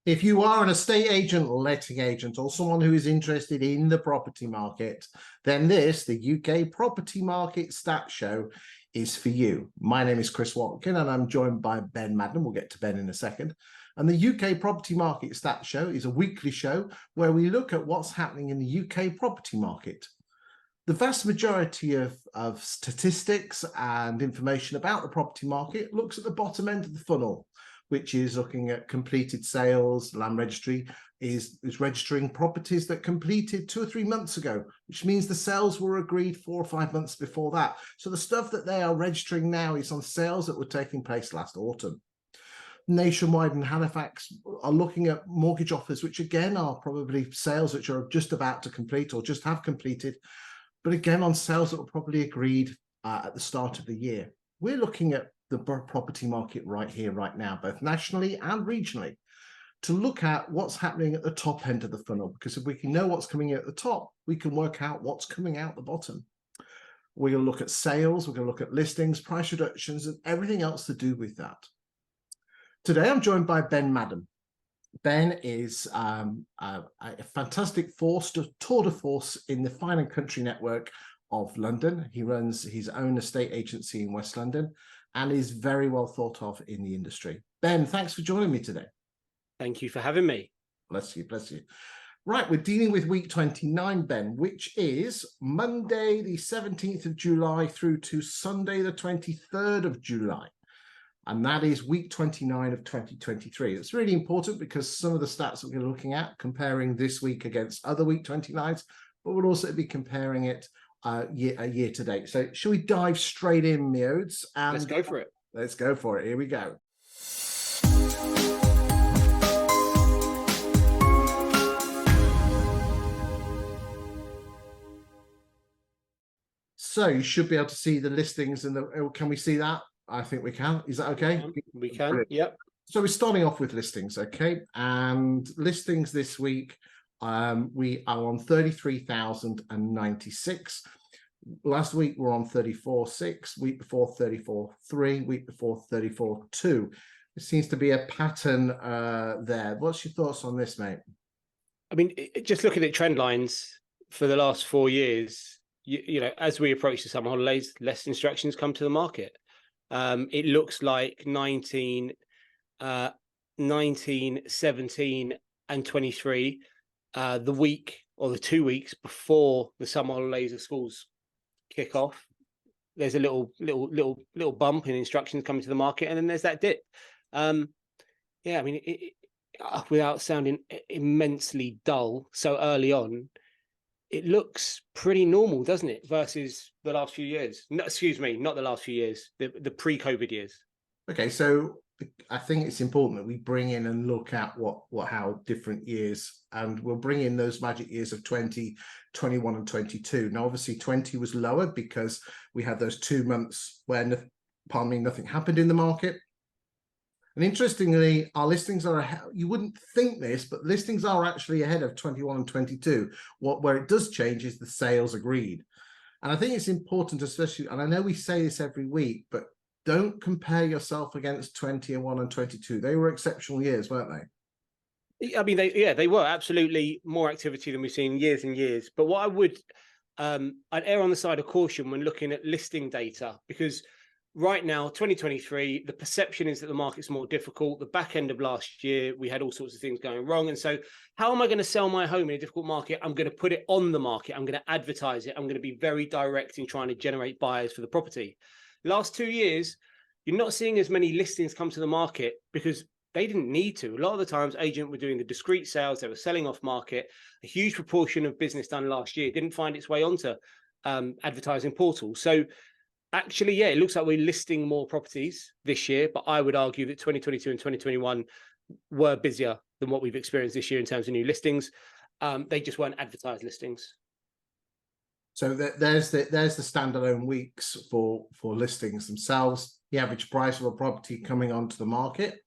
If you are an estate agent, letting agent, or someone who is interested in the property market, then this, the UK Property Market Stat Show, is for you. My name is Chris Watkin, and I'm joined by Ben Madden. We'll get to Ben in a second. And the UK Property Market Stat Show is a weekly show where we look at what's happening in the UK property market. The vast majority of statistics and information about the property market looks at the bottom end of the funnel, which is looking at completed sales. Land Registry is registering properties that completed 2 or 3 months ago, which means the sales were agreed 4 or 5 months before that. So the stuff that they are registering now is on sales that were taking place last autumn. Nationwide and Halifax are looking at mortgage offers, which again are probably sales which are just about to complete or just have completed, but again on sales that were probably agreed at the start of the year. We're looking at the property market right here, right now, both nationally and regionally, to look at what's happening at the top end of the funnel, because if we can know what's coming in at the top, we can work out what's coming out the bottom. We're going to look at sales, we're going to look at listings, price reductions, and everything else to do with that. Today, I'm joined by Ben Madden. Ben is a fantastic tour de force in the Fine and Country network of London. He runs his own estate agency in West London and is very well thought of in the industry. Ben, thanks for joining me today. Thank you for having me. Bless you, bless you. Right, we're dealing with week 29, Ben, which is Monday, the 17th of July through to Sunday, the 23rd of July. And that is week 29 of 2023. It's really important because some of the stats that we're looking at, comparing this week against other week 29s, but we'll also be comparing it year to date. So shall we dive straight in, Miodes? Let's go for it. Let's go for it. Here we go. So you should be able to see the listings and can we see that? I think we can. Is that okay? We can. Yep. So we're starting off with listings, okay? And listings this week, we are on 33,096. Last week we're on 34,6. Week before 34,3. Week before 34,2. It seems to be a pattern there. What's your thoughts on this, mate? I mean, just looking at trend lines for the last 4 years, you know, as we approach the summer holidays, less instructions come to the market. It looks like 19, 17, and 23, the week or the 2 weeks before the summer holidays of schools kick off, there's a little bump in instructions coming to the market, and then there's that dip. Yeah, I mean, without sounding immensely dull so early on, it looks pretty normal, doesn't it, versus the last few years? No, excuse me, not the last few years, the pre-COVID years. Okay, so I think it's important that we bring in and look at how different years, and we'll bring in those magic years of 20, 21 and 22. Now, obviously 20 was lower because we had those 2 months where, nothing happened in the market. And interestingly, our listings are ahead. You wouldn't think this, but listings are actually ahead of 21 and 22. Where it does change is the sales agreed. And I think it's important, especially, and I know we say this every week, but don't compare yourself against 21 and 22. They were exceptional years, weren't they? I mean, they were absolutely more activity than we've seen in years and years. But what I would, I'd err on the side of caution when looking at listing data, because right now, 2023, the perception is that the market's more difficult. The back end of last year, we had all sorts of things going wrong. And so how am I going to sell my home in a difficult market? I'm going to put it on the market. I'm going to advertise it. I'm going to be very direct in trying to generate buyers for the property. Last 2 years, you're not seeing as many listings come to the market because they didn't need to. A lot of the times, agents were doing the discrete sales. They were selling off market. A huge proportion of business done last year didn't find its way onto advertising portals. So actually, yeah, it looks like we're listing more properties this year, but I would argue that 2022 and 2021 were busier than what we've experienced this year in terms of new listings. They just weren't advertised listings. So there's the standalone weeks for listings themselves. The average price of a property coming onto the market,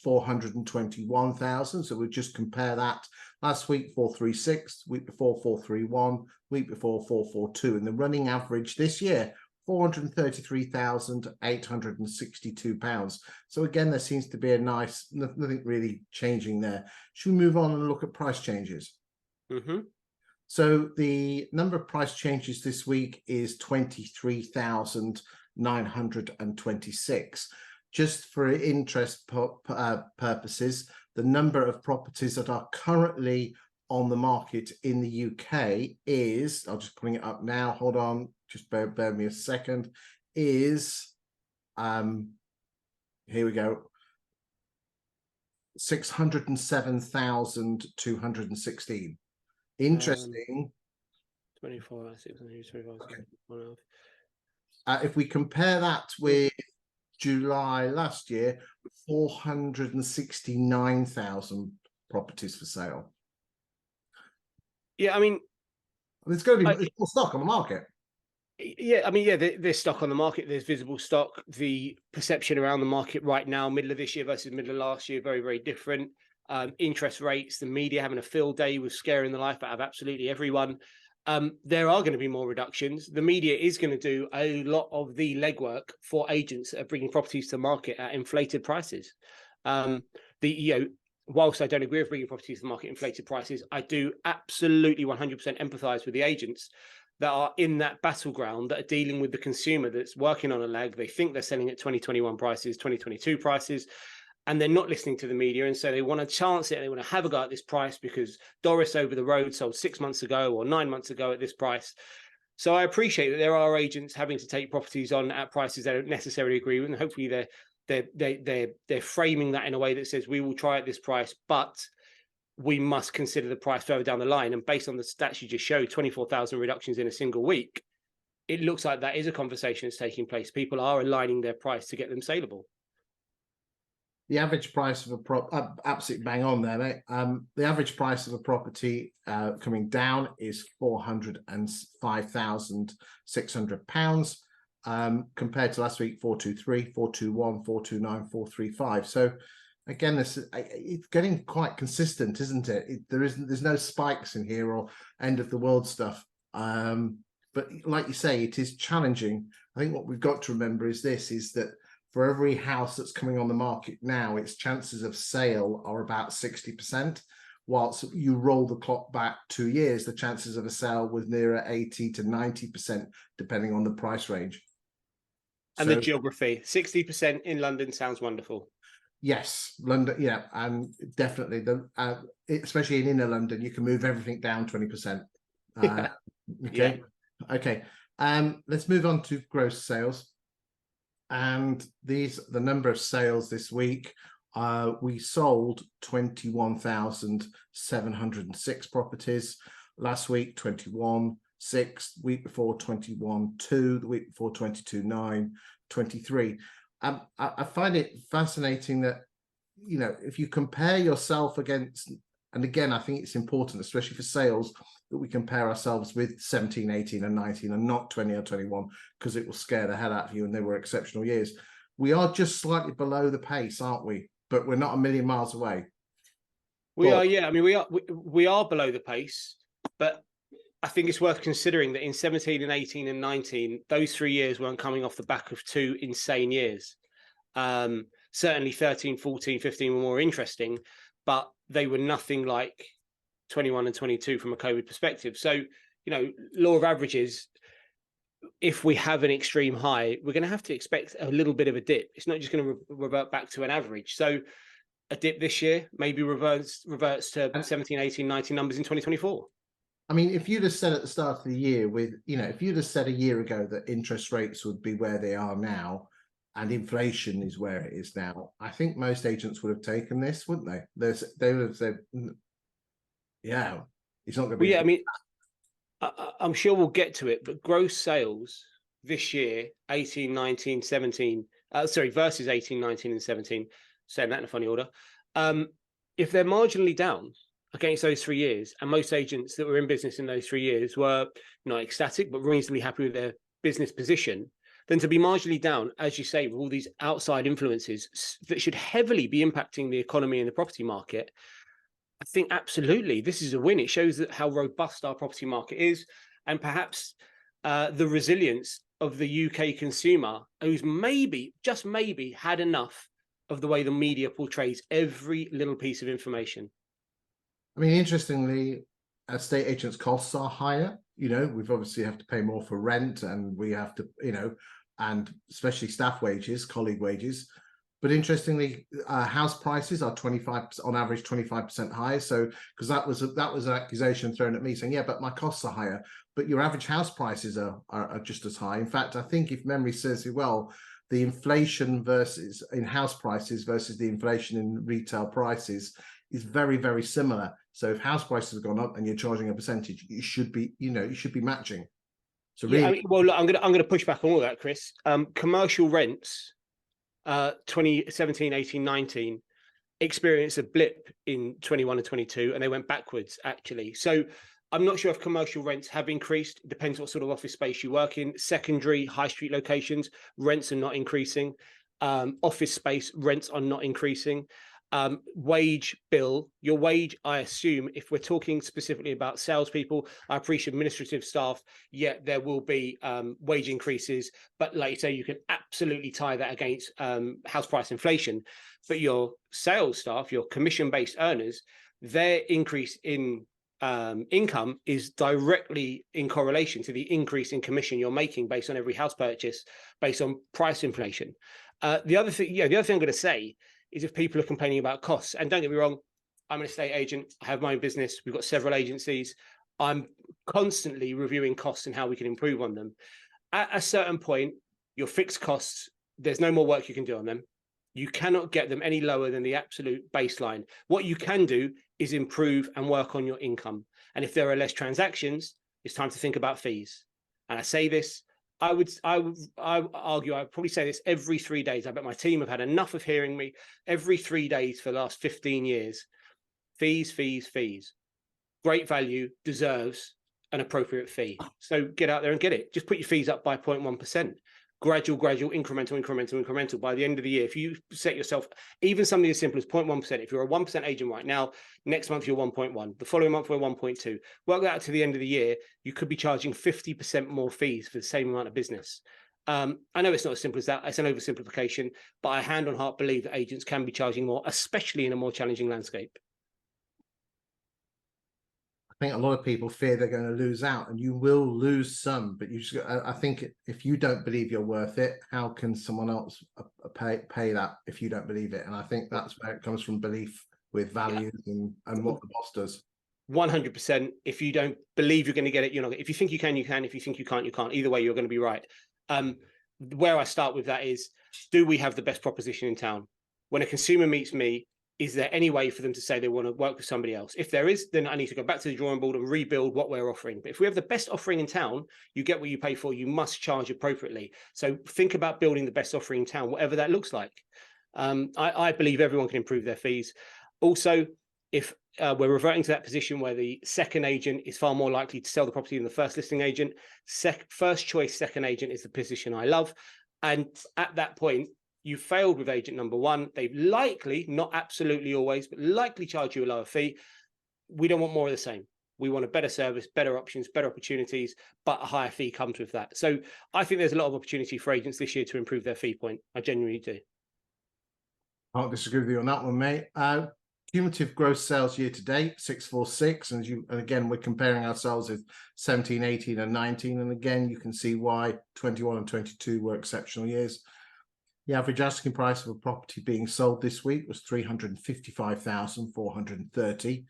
421,000. So we'll just compare that. Last week, 436, week before 431, week before 442, and the running average this year, £433,862. So again, there seems to be a nice, nothing really changing there. Should we move on and look at price changes? So the number of price changes this week is 23,926. Just for interest purposes, the number of properties that are currently on the market in the UK is, I'll just bring it up now, hold on, just bear me a second, is, here we go, 607,216. Interesting. 24, 625. Okay. If we compare that with July last year, 469,000 properties for sale. Yeah, I mean, there's going to be more stock on the market. Yeah, I mean, yeah, there's stock on the market. There's visible stock. The perception around the market right now, middle of this year versus middle of last year, very, very different. Interest rates, the media having a field day with scaring the life out of absolutely everyone. There are going to be more reductions. The media is going to do a lot of the legwork for agents that are bringing properties to market at inflated prices. Whilst I don't agree with bringing properties to the market at inflated prices, I do absolutely 100% empathise with the agents that are in that battleground, that are dealing with the consumer that's working on a lag. They think they're selling at 2021 prices, 2022 prices, and they're not listening to the media. And so they want to chance it. They want to have a go at this price because Doris over the road sold 6 months ago or 9 months ago at this price. So I appreciate that there are agents having to take properties on at prices they don't necessarily agree with. And hopefully they're framing that in a way that says, we will try at this price, but we must consider the price further down the line. And based on the stats you just showed, 24,000 reductions in a single week, it looks like that is a conversation that's taking place. People are aligning their price to get them saleable. The average price of a absolutely bang on there, mate. The average price of a property coming down is £405,600 compared to last week, 423, 421, 429, 435. So again, it's getting quite consistent, isn't it? There's no spikes in here or end of the world stuff. But like you say, it is challenging. I think what we've got to remember is that for every house that's coming on the market now, its chances of sale are about 60%. Whilst you roll the clock back 2 years, the chances of a sale was nearer 80 to 90%, depending on the price range. And the geography, 60% in London sounds wonderful. Yes, London, yeah, and definitely especially in inner London, you can move everything down 20%. Okay, yeah. Okay. Let's move on to gross sales, and the number of sales this week. We sold 21,706 properties last week. 21,600, week before 21,200, the week before 22,900, 23. I find it fascinating that, you know, if you compare yourself against, and again, I think it's important, especially for sales, that we compare ourselves with 17, 18 and 19 and not 20 or 21, because it will scare the hell out of you, and they were exceptional years. We are just slightly below the pace, aren't we? But we're not a million miles away. We are, yeah. I mean, we are below the pace, but I think it's worth considering that in 17 and 18 and 19, those 3 years weren't coming off the back of 2 insane years. Certainly 13, 14, 15 were more interesting, but they were nothing like 21 and 22 from a COVID perspective. So, you know, law of averages, if we have an extreme high, we're going to have to expect a little bit of a dip. It's not just going to revert back to an average. So a dip this year maybe reverts to 17, 18, 19 numbers in 2024. I mean, if you'd have said at the start of the year if you'd have said a year ago that interest rates would be where they are now and inflation is where it is now, I think most agents would have taken this, wouldn't they? They would have said, yeah, it's not going to be. Well, yeah, I mean, I'm sure we'll get to it, but gross sales this year, 18, 19, 17, versus 18, 19 and 17, saying that in a funny order. If they're marginally down against those 3 years, and most agents that were in business in those 3 years were not ecstatic, but reasonably happy with their business position, then to be marginally down, as you say, with all these outside influences that should heavily be impacting the economy and the property market, I think absolutely this is a win. It shows that how robust our property market is, and perhaps the resilience of the UK consumer who's maybe, just maybe, had enough of the way the media portrays every little piece of information. I mean, interestingly, estate agents' costs are higher. You know, we've obviously have to pay more for rent, and we have to, you know, and especially staff wages, colleague wages. But interestingly, house prices are 25% on average, 25% higher. So, because that was an accusation thrown at me saying, yeah, but my costs are higher, but your average house prices are just as high. In fact, I think if memory serves me well, the inflation versus in house prices versus the inflation in retail prices is very, very similar. So if house prices have gone up and you're charging a percentage, you should be, you know, you should be matching. So really, yeah, I mean, well, look, I'm gonna push back on all that, Chris. Commercial rents, 2017, 18, 19, experienced a blip in 21 and 22, and they went backwards actually. So I'm not sure if commercial rents have increased. It depends what sort of office space you work in. Secondary high street locations, rents are not increasing. Office space rents are not increasing. Wage bill, your wage, I assume, if we're talking specifically about salespeople, I appreciate administrative staff, yet there will be wage increases, but like you say, you can absolutely tie that against house price inflation. But your sales staff, your commission-based earners, their increase in income is directly in correlation to the increase in commission you're making based on every house purchase, based on price inflation. The other thing I'm going to say is if people are complaining about costs, and don't get me wrong, I'm an estate agent, I have my own business, we've got several agencies, I'm constantly reviewing costs and how we can improve on them. At a certain point, your fixed costs, there's no more work you can do on them. You cannot get them any lower than the absolute baseline. What you can do is improve and work on your income. And if there are less transactions, it's time to think about fees. And I say this, I would argue, I'd probably say this every 3 days. I bet my team have had enough of hearing me every 3 days for the last 15 years. Fees, fees, fees. Great value deserves an appropriate fee. So get out there and get it. Just put your fees up by 0.1%. Gradual, incremental. By the end of the year, if you set yourself even something as simple as 0.1%, if you're a 1% agent right now, next month you're 1.1, the following month we're 1.2. Work that out to the end of the year, you could be charging 50% more fees for the same amount of business. I know it's not as simple as that. It's an oversimplification, but I hand on heart believe that agents can be charging more, especially in a more challenging landscape. I think a lot of people fear they're going to lose out, and you will lose some, but you just, I think if you don't believe you're worth it, how can someone else pay that if you don't believe it? And I think that's where it comes from, belief with values and what the boss does. 100%. If you don't believe you're going to get it, you're not. If you think you can, you can. If you think you can't, you can't. Either way, you're going to be right. Where I start with that is, do we have the best proposition in town? When a consumer meets me, is there any way for them to say they want to work with somebody else? If there is, then I need to go back to the drawing board and rebuild what we're offering. But if we have the best offering in town, you get what you pay for, you must charge appropriately. So think about building the best offering in town, whatever that looks like. I believe everyone can improve their fees. Also, if we're reverting to that position where the second agent is far more likely to sell the property than the first listing agent, first choice second agent is the position I love. And at that point, you failed with agent number one. They've likely, not absolutely always, but likely charge you a lower fee. We don't want more of the same. We want a better service, better options, better opportunities, but a higher fee comes with that. So I think there's a lot of opportunity for agents this year to improve their fee point. I genuinely do. I can't disagree with you on that one, mate. Cumulative gross sales year to date, 646. And again, we're comparing ourselves with 17, 18 and 19. And again, you can see why 21 and 22 were exceptional years. The average asking price of a property being sold this week was 355,430.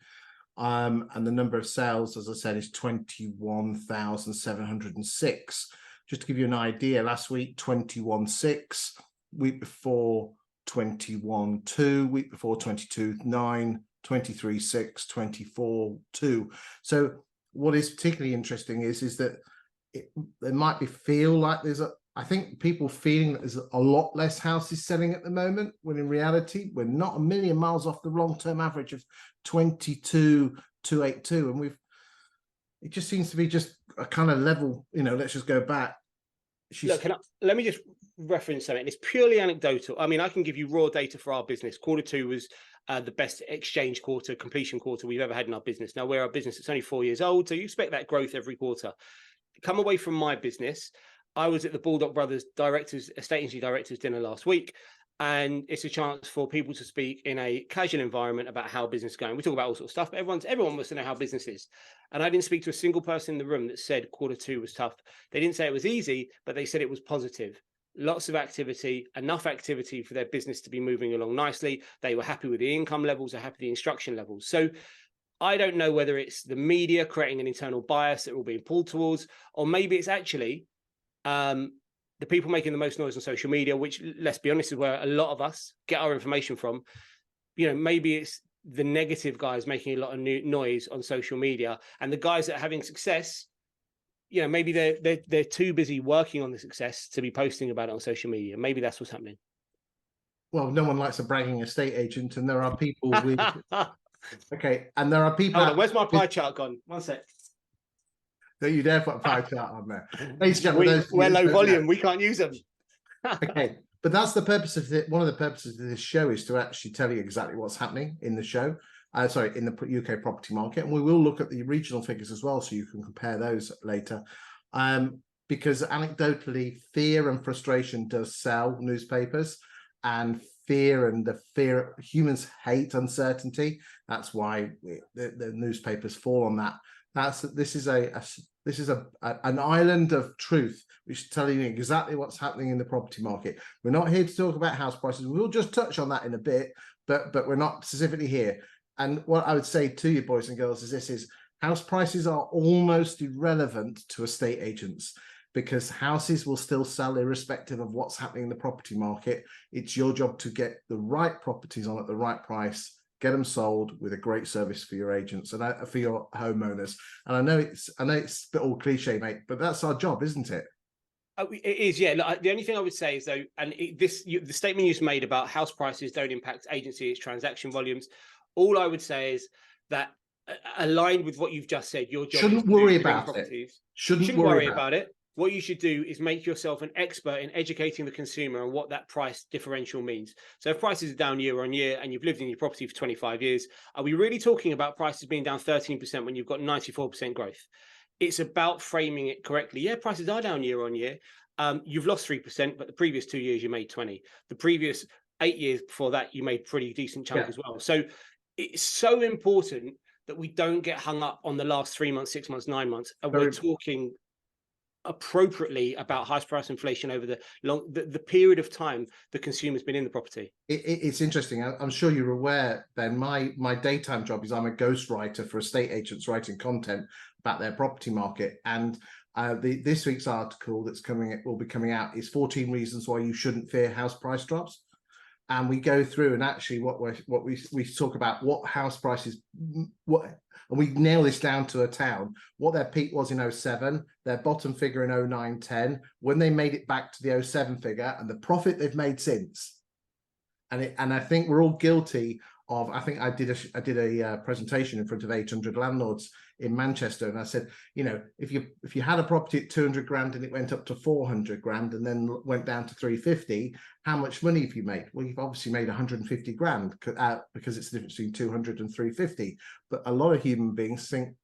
And the number of sales, as I said, is 21,706. Just to give you an idea, last week, 21,6, week before 21,2, week before 22,9, 23,6, 24,2. So what is particularly interesting is that there might feel like I think people feeling that there's a lot less houses selling at the moment, when in reality, we're not a million miles off the long-term average of 22,282. And it just seems to be just a kind of level, let's just go back. Look, let me just reference something. It's purely anecdotal. I mean, I can give you raw data for our business. Q2 was the best exchange quarter, completion quarter we've ever had in our business. Now, we're our business, it's only 4 years old, so you expect that growth every quarter. Come away from my business. I was at the Bulldog Brothers estate agency directors dinner last week, and it's a chance for people to speak in a casual environment about how business is going. We talk about all sorts of stuff, but everyone wants to know how business is. And I didn't speak to a single person in the room that said Q2 was tough. They didn't say it was easy, but they said it was positive. Lots of activity, enough activity for their business to be moving along nicely. They were happy with the income levels, they're happy with the instruction levels. So I don't know whether it's the media creating an internal bias that we're being pulled towards, or maybe it's actually the people making the most noise on social media, which, let's be honest, is where a lot of us get our information from. Maybe it's the negative guys making a lot of noise on social media, and the guys that are having success, maybe they're too busy working on the success to be posting about it on social media. Maybe that's what's happening. Well, no one likes a bragging estate agent, and there are people with okay, and there are people. Hold on, where's my pie chart gone? One sec. Don't you dare put a pie chart on there. Ladies and gentlemen, we're low volume. We can't use them. Okay, but that's the purpose of one of the purposes of this show is to actually tell you exactly what's happening in the show. In the UK property market, and we will look at the regional figures as well, so you can compare those later. Because anecdotally, fear and frustration does sell newspapers, and humans hate uncertainty. That's why the newspapers fall on that. This is an island of truth, which is telling you exactly what's happening in the property market. We're not here to talk about house prices. We'll just touch on that in a bit, but we're not specifically here. And what I would say to you, boys and girls, is house prices are almost irrelevant to estate agents, because houses will still sell irrespective of what's happening in the property market. It's your job to get the right properties on at the right price, get them sold with a great service for your agents and for your homeowners. And I know it's a bit all cliche, mate, but that's our job, isn't it? It is, yeah. Look, the only thing I would say is, though, and the statement you just made about house prices don't impact agency, its transaction volumes. All I would say is that, aligned with what you've just said, your job shouldn't worry about it. Shouldn't worry about it. What you should do is make yourself an expert in educating the consumer on what that price differential means. So if prices are down year on year and you've lived in your property for 25 years, are we really talking about prices being down 13% when you've got 94% growth? It's about framing it correctly. Yeah, prices are down year on year. You've lost 3%, but the previous 2 years you made 20. The previous 8 years before that, you made pretty decent chunk as well. So it's so important that we don't get hung up on the last 3 months, 6 months, 9 months. And we're talking appropriately about house price inflation over the period of time the consumer's been in the property. It's interesting. I'm sure you're aware, Ben, my daytime job is I'm a ghostwriter for estate agents writing content about their property market. And this week's article will be coming out is 14 reasons why you shouldn't fear house price drops. And we go through and actually we talk about what house prices, and we nail this down to a town, what their peak was in 2007, their bottom figure in 2009, 10, when they made it back to the 2007 figure, and the profit they've made since. And I think we're all guilty of, I think I did a presentation in front of 800 landlords in Manchester, and I said, if you had a property at 200 grand and it went up to 400 grand and then went down to 350, how much money have you made? Well, you've obviously made 150 grand because it's the difference between 200 and 350. But a lot of human beings think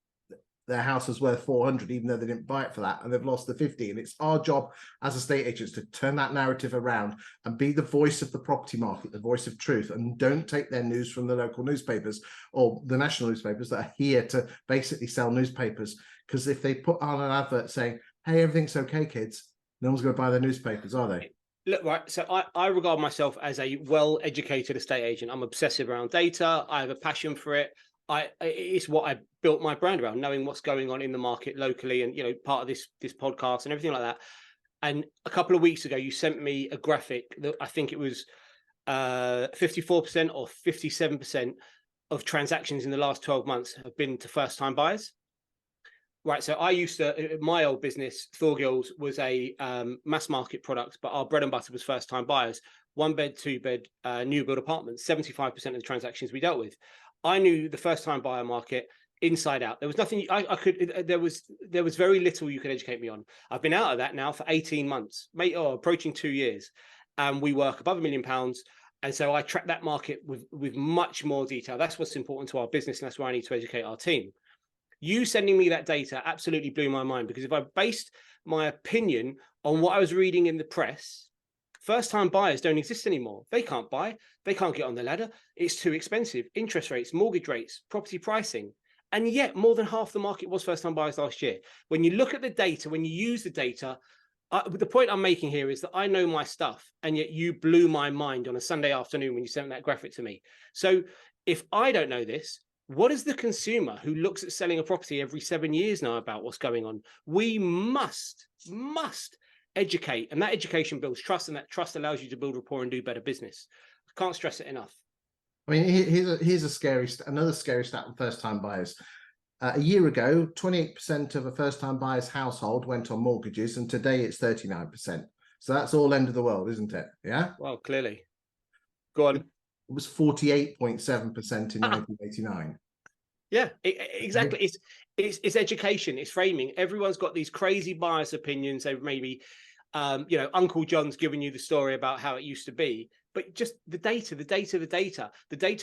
their house is worth 400, even though they didn't buy it for that, and they've lost the 50. And it's our job as estate agents to turn that narrative around and be the voice of the property market, the voice of truth, and don't take their news from the local newspapers or the national newspapers that are here to basically sell newspapers. Because if they put on an advert saying, hey, everything's okay, kids, no one's going to buy their newspapers, are they? Look, right. So I regard myself as a well-educated estate agent. I'm obsessive around data. I have a passion for it. It's what I built my brand around, knowing what's going on in the market locally, and part of this podcast and everything like that. And a couple of weeks ago, you sent me a graphic that I think it was 54% or 57% of transactions in the last 12 months have been to first-time buyers. Right. So I used to, my old business, Thorgills, was a mass market product, but our bread and butter was first-time buyers. 1 bed, 2 bed, new build apartments. 75% of the transactions we dealt with. I knew the first-time buyer market inside out. There was nothing I could. There was very little you could educate me on. I've been out of that now for 18 months, approaching 2 years, and we work above £1 million. And so I track that market with much more detail. That's what's important to our business, and that's where I need to educate our team. You sending me that data absolutely blew my mind, because if I based my opinion on what I was reading in the press, first-time buyers don't exist anymore. They can't buy. They can't get on the ladder. It's too expensive. Interest rates, mortgage rates, property pricing. And yet more than half the market was first-time buyers last year. When you look at the data, when you use the data, the point I'm making here is that I know my stuff, and yet you blew my mind on a Sunday afternoon when you sent that graphic to me. So if I don't know this, what is the consumer who looks at selling a property every 7 years know about what's going on? We must educate, and that education builds trust, and that trust allows you to build rapport and do better business. I can't stress it enough. I mean, here's another scary stat on first-time buyers. A year ago, 28% of a first-time buyer's household went on mortgages, and today it's 39%. So that's all end of the world, isn't it? Yeah. Well, clearly. Go on. It was 48.7% in 1989. Yeah, exactly. It's education, it's framing. Everyone's got these crazy bias opinions. They maybe, Uncle John's giving you the story about how it used to be, but just the data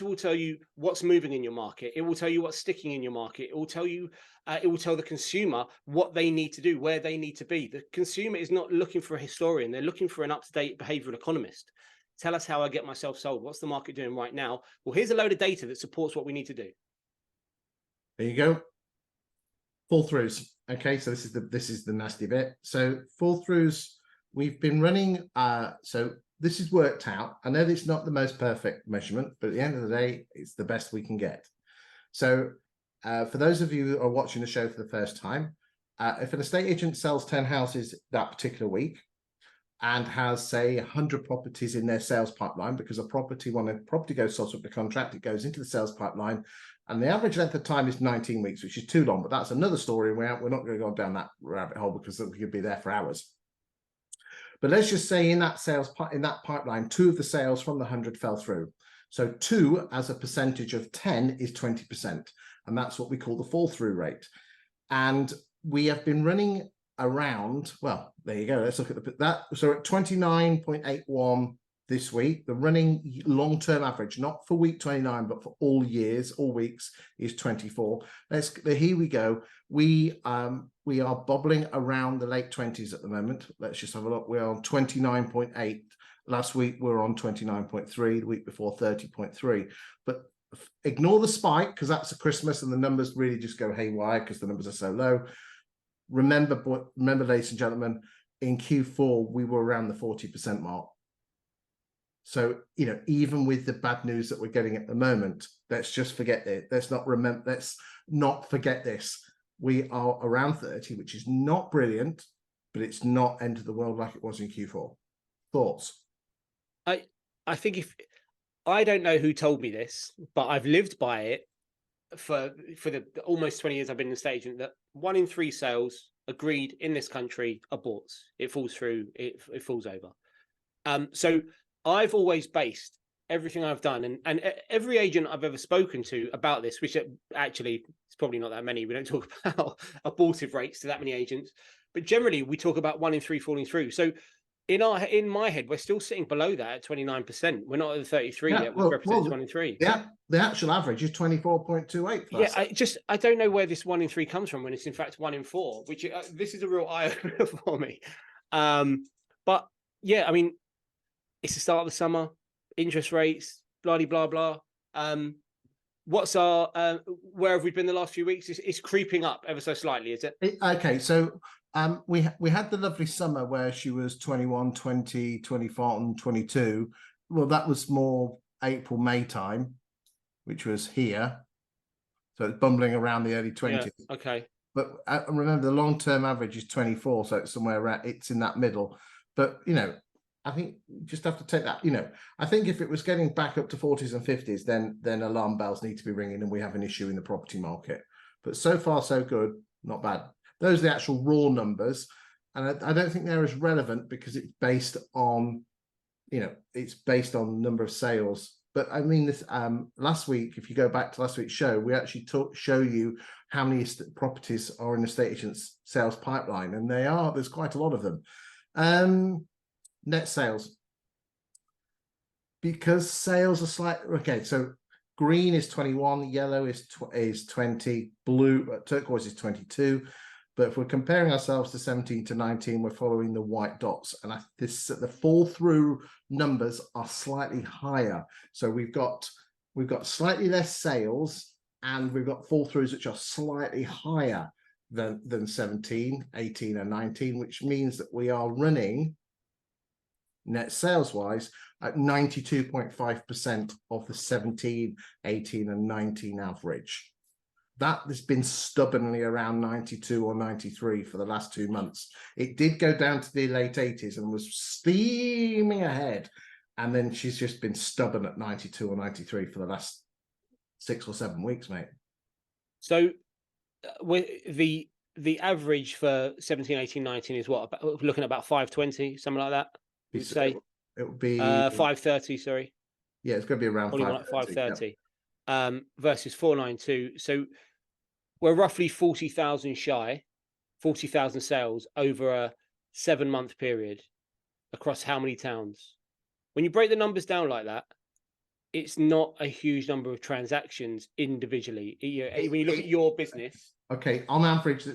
will tell you what's moving in your market. It will tell you what's sticking in your market. It will tell you, it will tell the consumer what they need to do, where they need to be. The consumer is not looking for a historian. They're looking for an up-to-date behavioral economist. Tell us how I get myself sold. What's the market doing right now? Well, here's a load of data that supports what we need to do. There you go. Fall throughs. Okay, so this is the nasty bit. So fall throughs, we've been running. So this is worked out. I know it's not the most perfect measurement, but at the end of the day, it's the best we can get. So for those of you who are watching the show for the first time, if an estate agent sells 10 houses that particular week and has, say, 100 properties in their sales pipeline, because when a property goes sold up to contract, it goes into the sales pipeline, and the average length of time is 19 weeks, which is too long, but that's another story. We're not going to go down that rabbit hole because we could be there for hours. But let's just say in that pipeline, 2 of the sales from the 100 fell through. So 2 as a percentage of 10 is 20, and that's what we call the fall through rate. And we have been running around, well, there you go. Let's look at that. So at 29.81 this week, the running long-term average, not for week 29, but for all years, all weeks, is 24. Here we go. We are bobbling around the late 20s at the moment. Let's just have a look. We're on 29.8. Last week we were on 29.3. The week before 30.3. But ignore the spike, because that's a Christmas and the numbers really just go haywire because the numbers are so low. Remember, ladies and gentlemen, in Q4 we were around the 40% mark. So, even with the bad news that we're getting at the moment, let's just forget it. Let's not forget this. We are around 30, which is not brilliant, but it's not end of the world like it was in Q4. Thoughts? I think I don't know who told me this, but I've lived by it for the almost 20 years I've been an estate agent, that 1 in 3 sales agreed in this country aborts. It falls through, it falls over. So I've always based everything I've done, and every agent I've ever spoken to about this, which actually it's probably not that many. We don't talk about abortive rates to that many agents, but generally we talk about 1 in 3 falling through. So in my head, we're still sitting below that at 29%. We're not at the 33 yet, which represents 1 in 3. Yeah, the actual average is 24.28. Yeah, I don't know where this 1 in 3 comes from when it's in fact 1 in 4, which this is a real eye opener for me. But yeah, I mean, it's the start of the summer, interest rates, blah, blah, blah. What's our, where have we been the last few weeks? It's creeping up ever so slightly, is it? Okay, so we had the lovely summer where she was 21, 20, 24, and 22. Well, that was more April, May time, which was here. So it's bumbling around the early 20s. Yeah, okay. But remember, the long-term average is 24, so it's somewhere around, it's in that middle. But, I think you just have to take that, I think if it was getting back up to 40s and 50s, then alarm bells need to be ringing and we have an issue in the property market. But so far, so good, not bad. Those are the actual raw numbers. And I don't think they're as relevant because it's based on, it's based on number of sales. But I mean, this last week, if you go back to last week's show, we actually show you how many properties are in the estate agent's sales pipeline. And there's quite a lot of them. Net sales, because sales are slightly okay. So green is 21, yellow is 20, blue, turquoise is 22. But if we're comparing ourselves to 17 to 19, we're following the white dots, and the fall through numbers are slightly higher. So we've got slightly less sales, and we've got fall throughs which are slightly higher than 17, 18, and 19, which means that we are running net sales wise at 92.5% of the 17, 18, and 19 average. That has been stubbornly around 92 or 93 for the last 2 months. It did go down to the late 80s and was steaming ahead. And then she's just been stubborn at 92 or 93 for the last 6 or 7 weeks, mate. So the average for 17, 18, 19 is what? We're looking at about 520, something like that, you'd say? It would be 530, sorry. Yeah, it's going to be around 530. Versus 492. So we're roughly 40,000 shy, 40,000 sales over a 7-month period across how many towns? When you break the numbers down like that, it's not a huge number of transactions individually. When you look at your business. Okay, on average,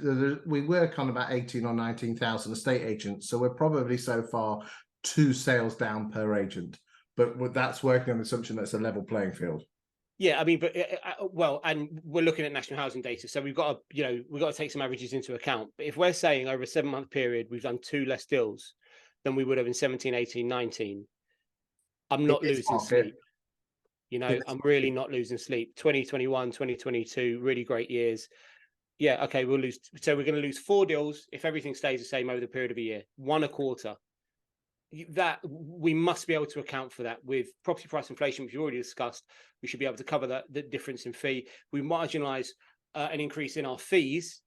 we work on about 18 or 19,000 estate agents. So we're probably so far 2 sales down per agent. But that's working on the assumption that's a level playing field. Yeah, I mean, but well, and we're looking at national housing data, so we've got to take some averages into account. But if we're saying over a 7-month period we've done 2 less deals than we would have in 17, 18, 19, I'm not losing sleep. I'm really not losing sleep. 2021, 2022, really great years. Yeah, okay, we'll lose. So we're going to lose 4 deals if everything stays the same over the period of a year, 1 a quarter. That we must be able to account for that with property price inflation, which we already discussed. We should be able to cover the difference in fee. We marginalize an increase in our fees.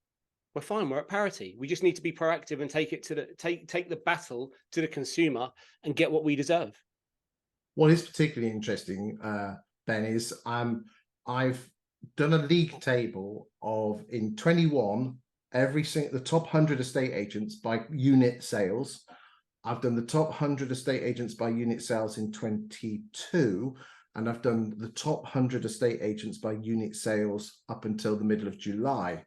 We're fine. We're at parity. We just need to be proactive and take the battle to the consumer and get what we deserve. What is particularly interesting, Ben, is I've done a league table of in 21 the top 100 estate agents by unit sales. I've done the top 100 estate agents by unit sales in 22, and I've done the top 100 estate agents by unit sales up until the middle of July.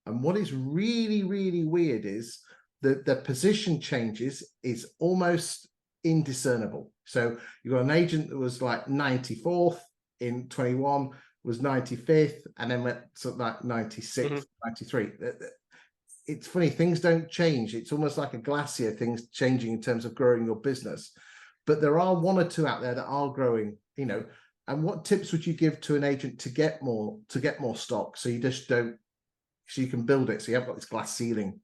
And what is really, really weird is that the position changes is almost indiscernible. So you've got an agent that was like 94th in 21, was 95th, and then went to like 96th, 93. It's funny, things don't change. It's almost like a glacier, things changing in terms of growing your business. But there are 1 or 2 out there that are growing, and what tips would you give to an agent to get more stock so you just don't, so you can build it, so you haven't got this glass ceiling?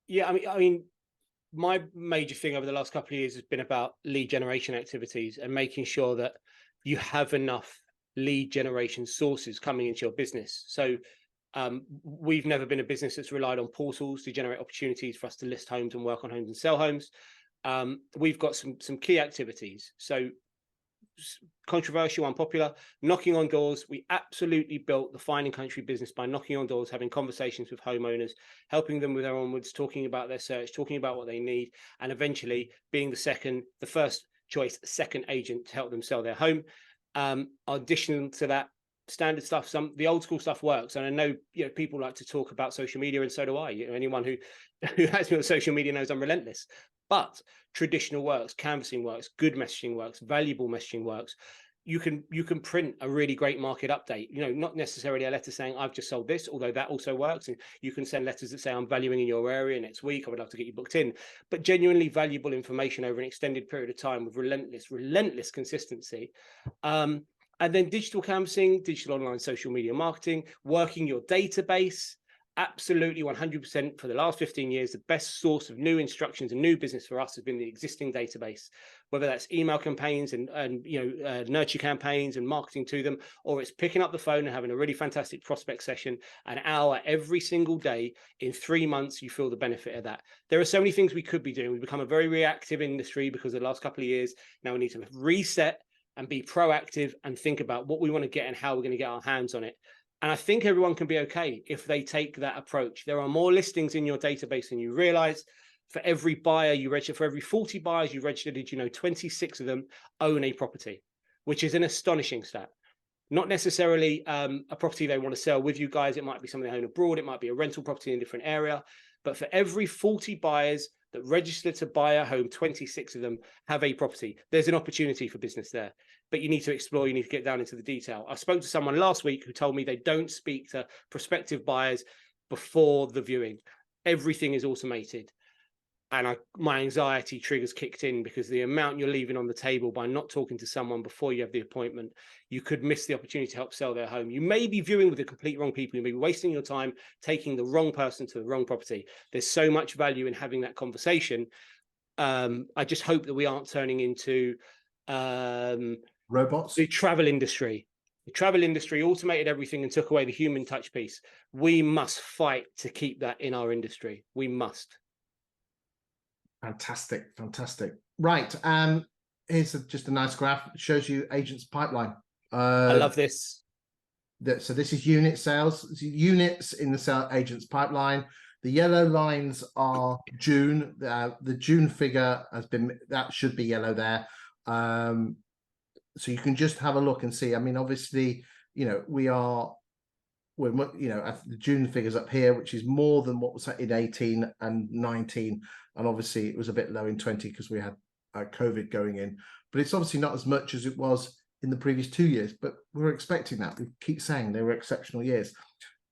Yeah, I mean, my major thing over the last couple of years has been about lead generation activities and making sure that you have enough lead generation sources coming into your business. So we've never been a business that's relied on portals to generate opportunities for us to list homes and work on homes and sell homes. We've got some key activities. So controversial, unpopular, knocking on doors. We absolutely built the Fine & Country business by knocking on doors, having conversations with homeowners, helping them with their onwards, talking about their search, talking about what they need, and eventually being the first choice, second agent to help them sell their home. Additional to that, standard stuff, the old school stuff works, and I know people like to talk about social media, and so do I. Anyone who has me on social media knows I'm relentless. But traditional works, canvassing works, good messaging works, valuable messaging works. You can print a really great market update. Not necessarily a letter saying I've just sold this, although that also works. And you can send letters that say I'm valuing in your area next week. I would love to get you booked in. But genuinely valuable information over an extended period of time with relentless consistency. And then digital canvassing, digital online social media marketing, working your database. Absolutely 100% for the last 15 years, the best source of new instructions and new business for us has been the existing database, whether that's email campaigns and nurture campaigns and marketing to them, or it's picking up the phone and having a really fantastic prospect session, an hour every single day. In 3 months, you feel the benefit of that. There are so many things we could be doing. We've become a very reactive industry because of the last couple of years. Now we need to reset and be proactive and think about what we want to get and how we're going to get our hands on it. And I think everyone can be okay if they take that approach. There are more listings in your database than you realize. For every buyer you register, for every 40 buyers you registered, 26 of them own a property, which is an astonishing stat. Not necessarily a property they want to sell with you guys. It might be something they own abroad. It might be a rental property in a different area. But for every 40 buyers that register to buy a home, 26 of them have a property. There's an opportunity for business there, but you need to explore, you need to get down into the detail. I spoke to someone last week who told me they don't speak to prospective buyers before the viewing. Everything is automated. And my anxiety triggers kicked in, because the amount you're leaving on the table by not talking to someone before you have the appointment, you could miss the opportunity to help sell their home. You may be viewing with the complete wrong people. You may be wasting your time taking the wrong person to the wrong property. There's so much value in having that conversation. I just hope that we aren't turning into robots. The travel industry. The travel industry automated everything and took away the human touch piece. We must fight to keep that in our industry. We must. Fantastic, fantastic. Right. Here's just a nice graph. It shows you agents pipeline. I love this. So this is unit sales, units in the sale agents pipeline. The yellow lines are June. The June figure that should be yellow there. So you can just have a look and see. I mean, obviously, we're the June figures up here, which is more than what was in 18 and 19. And obviously it was a bit low in 20 because we had COVID going in, but it's obviously not as much as it was in the previous 2 years, but we're expecting that. We keep saying they were exceptional years.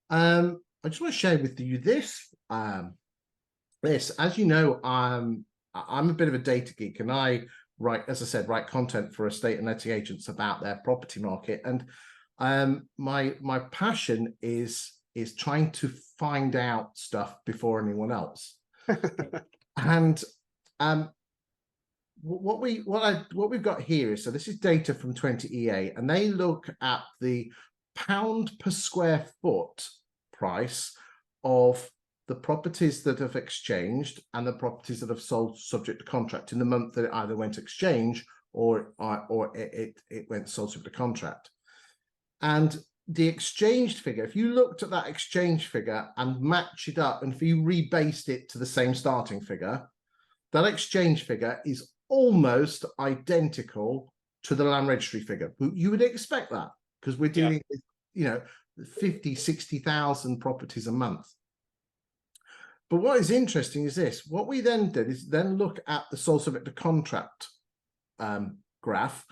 I just want to share with you this, as you know, I'm a bit of a data geek, and I write content for estate and letting agents about their property market. And my passion is trying to find out stuff before anyone else. And what we've got here is, so this is data from 20EA, and they look at the pound per square foot price of the properties that have exchanged and the properties that have sold subject to contract in the month that it either went exchange or it went sold subject to contract. And the exchanged figure, if you looked at that exchange figure and match it up, and if you rebased it to the same starting figure, that exchange figure is almost identical to the land registry figure. You would expect that, because we're dealing with 50, 60,000 properties a month. But what is interesting is this: what we then did is then look at the sold subject to contract graph,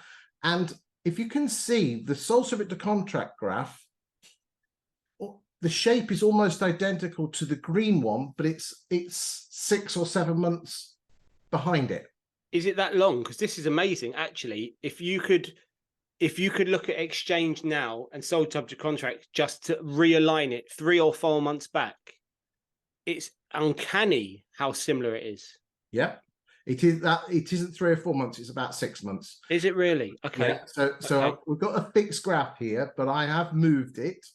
and if you can see the sold subject to contract graph, the shape is almost identical to the green one, but it's 6 or 7 months behind it. Is it that long? Because this is amazing, actually. If you could look at exchange now and sold subject to contract, just to realign it 3 or 4 months back, it's uncanny how similar it is. Yeah. It is that. It isn't 3 or 4 months. It's about 6 months. Is it really? Okay. Yeah. So okay. We've got a fixed graph here, but I have moved it.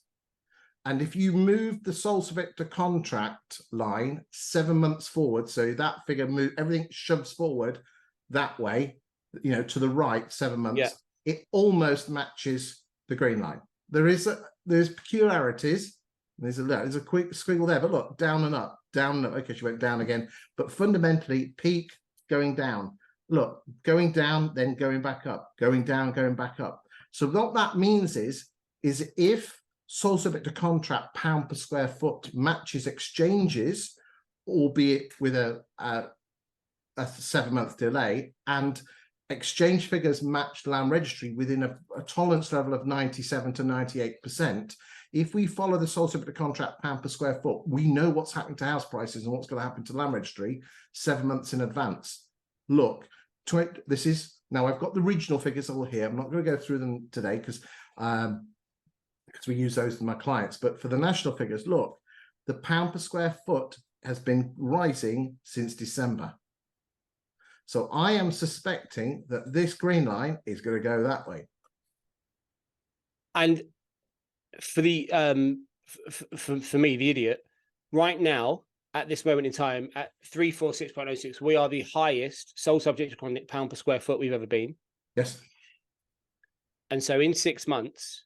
And if you move the sold subject to contract line 7 months forward, so that figure everything shoves forward that way, to the right 7 months, it almost matches the green line. There's peculiarities. There's a quick squiggle there, but look, down and up. Okay, she went down again, but fundamentally peak, going down, look, going down, then going back up, going down, going back up. So what that means is if sold subject to contract pound per square foot matches exchanges, albeit with a 7 month delay, and exchange figures match land registry within a tolerance level of 97 to 98%, if we follow the sold subject to contract pound per square foot, we know what's happening to house prices and what's going to happen to land registry 7 months in advance. Look, this is, now I've got the regional figures all here. I'm not going to go through them today because we use those with my clients. But for the national figures, look, the pound per square foot has been rising since December. So I am suspecting that this green line is going to go that way. And for the for me, the idiot, right now at this moment in time at 346.06, we are the highest sold subject to contract pound per square foot we've ever been. Yes. And so in 6 months,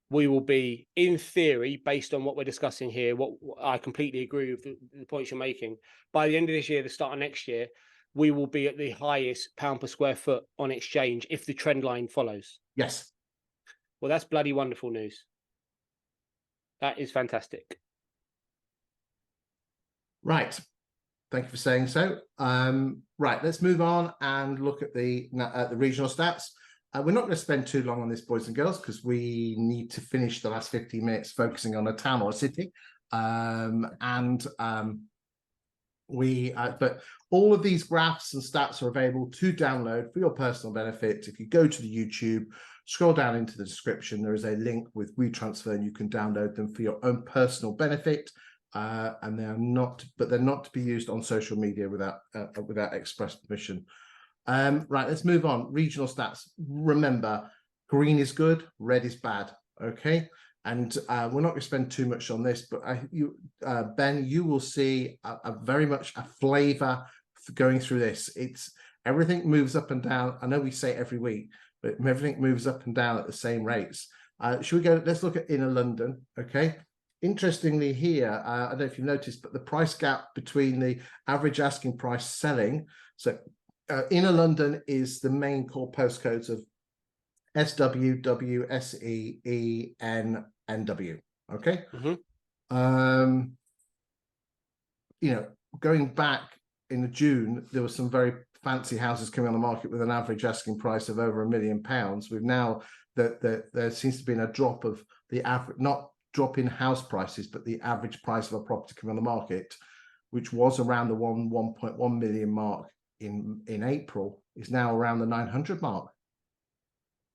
we will be, in theory, based on what we're discussing here, what I completely agree with the points you're making. By the end of this year, the start of next year, we will be at the highest pound per square foot on exchange if the trend line follows. Yes. Well, that's bloody wonderful news. That is fantastic. Right. Thank you for saying so. Right, let's move on and look at the regional stats. We're not going to spend too long on this, boys and girls, because we need to finish the last 15 minutes focusing on a town or a city. But all of these graphs and stats are available to download for your personal benefit. If you go to the YouTube, scroll down into the description, there is a link with WeTransfer, and you can download them for your own personal benefit. And they're not to be used on social media without express permission. Right, let's move on. Regional stats. Remember, green is good, red is bad. Okay, and we're not going to spend too much on this, but Ben, you will see a very much a flavour going through this. It's everything moves up and down. I know we say it every week, but everything moves up and down at the same rates. Should we go? Let's look at inner London. Okay. Interestingly here, I don't know if you've noticed, but the price gap between the average asking price selling. So inner London is the main core postcodes of SW, W, SE, E, N, NW. Okay. Going back in June, there were some very fancy houses coming on the market with an average asking price of over £1 million. We've now there seems to be a drop of the average, not drop in house prices, but the average price of a property coming on the market, which was around the 1.1 million mark in April, is now around the 900 mark.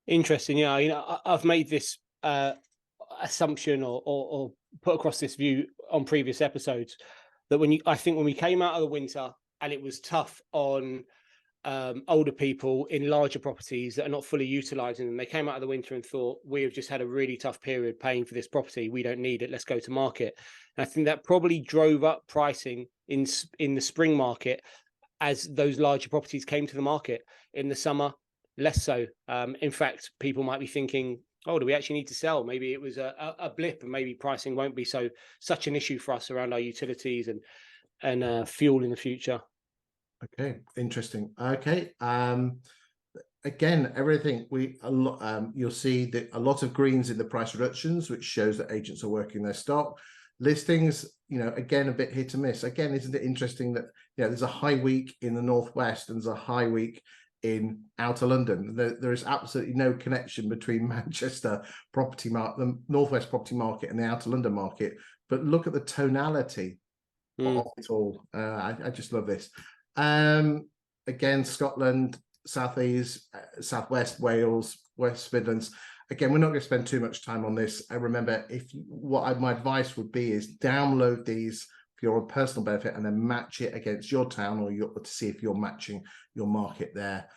Interesting. Yeah, I've made this assumption or put across this view on previous episodes that when we came out of the winter and it was tough on older people in larger properties that are not fully utilizing them, they came out of the winter and thought, we have just had a really tough period paying for this property, we don't need it, let's go to market. And I think that probably drove up pricing in the spring market as those larger properties came to the market. In the summer, less so. In fact, people might be thinking, oh, do we actually need to sell? Maybe it was a blip, and maybe pricing won't be such an issue for us around our utilities and fuel in the future. Okay, interesting. Okay, again, everything you'll see that a lot of greens in the price reductions, which shows that agents are working their stock. Listings, again, a bit hit and miss. Again, isn't it interesting that there's a high week in the northwest and there's a high week in outer London. There is absolutely no connection between Manchester property market, the northwest property market, and the outer London market. But look at the tonality of it all. I just love this. Again, Scotland, southeast, southwest Wales, West Midlands. Again, we're not going to spend too much time on this. I remember, my advice would be is download these for your personal benefit and then match it against your town or to see if you're matching your market there.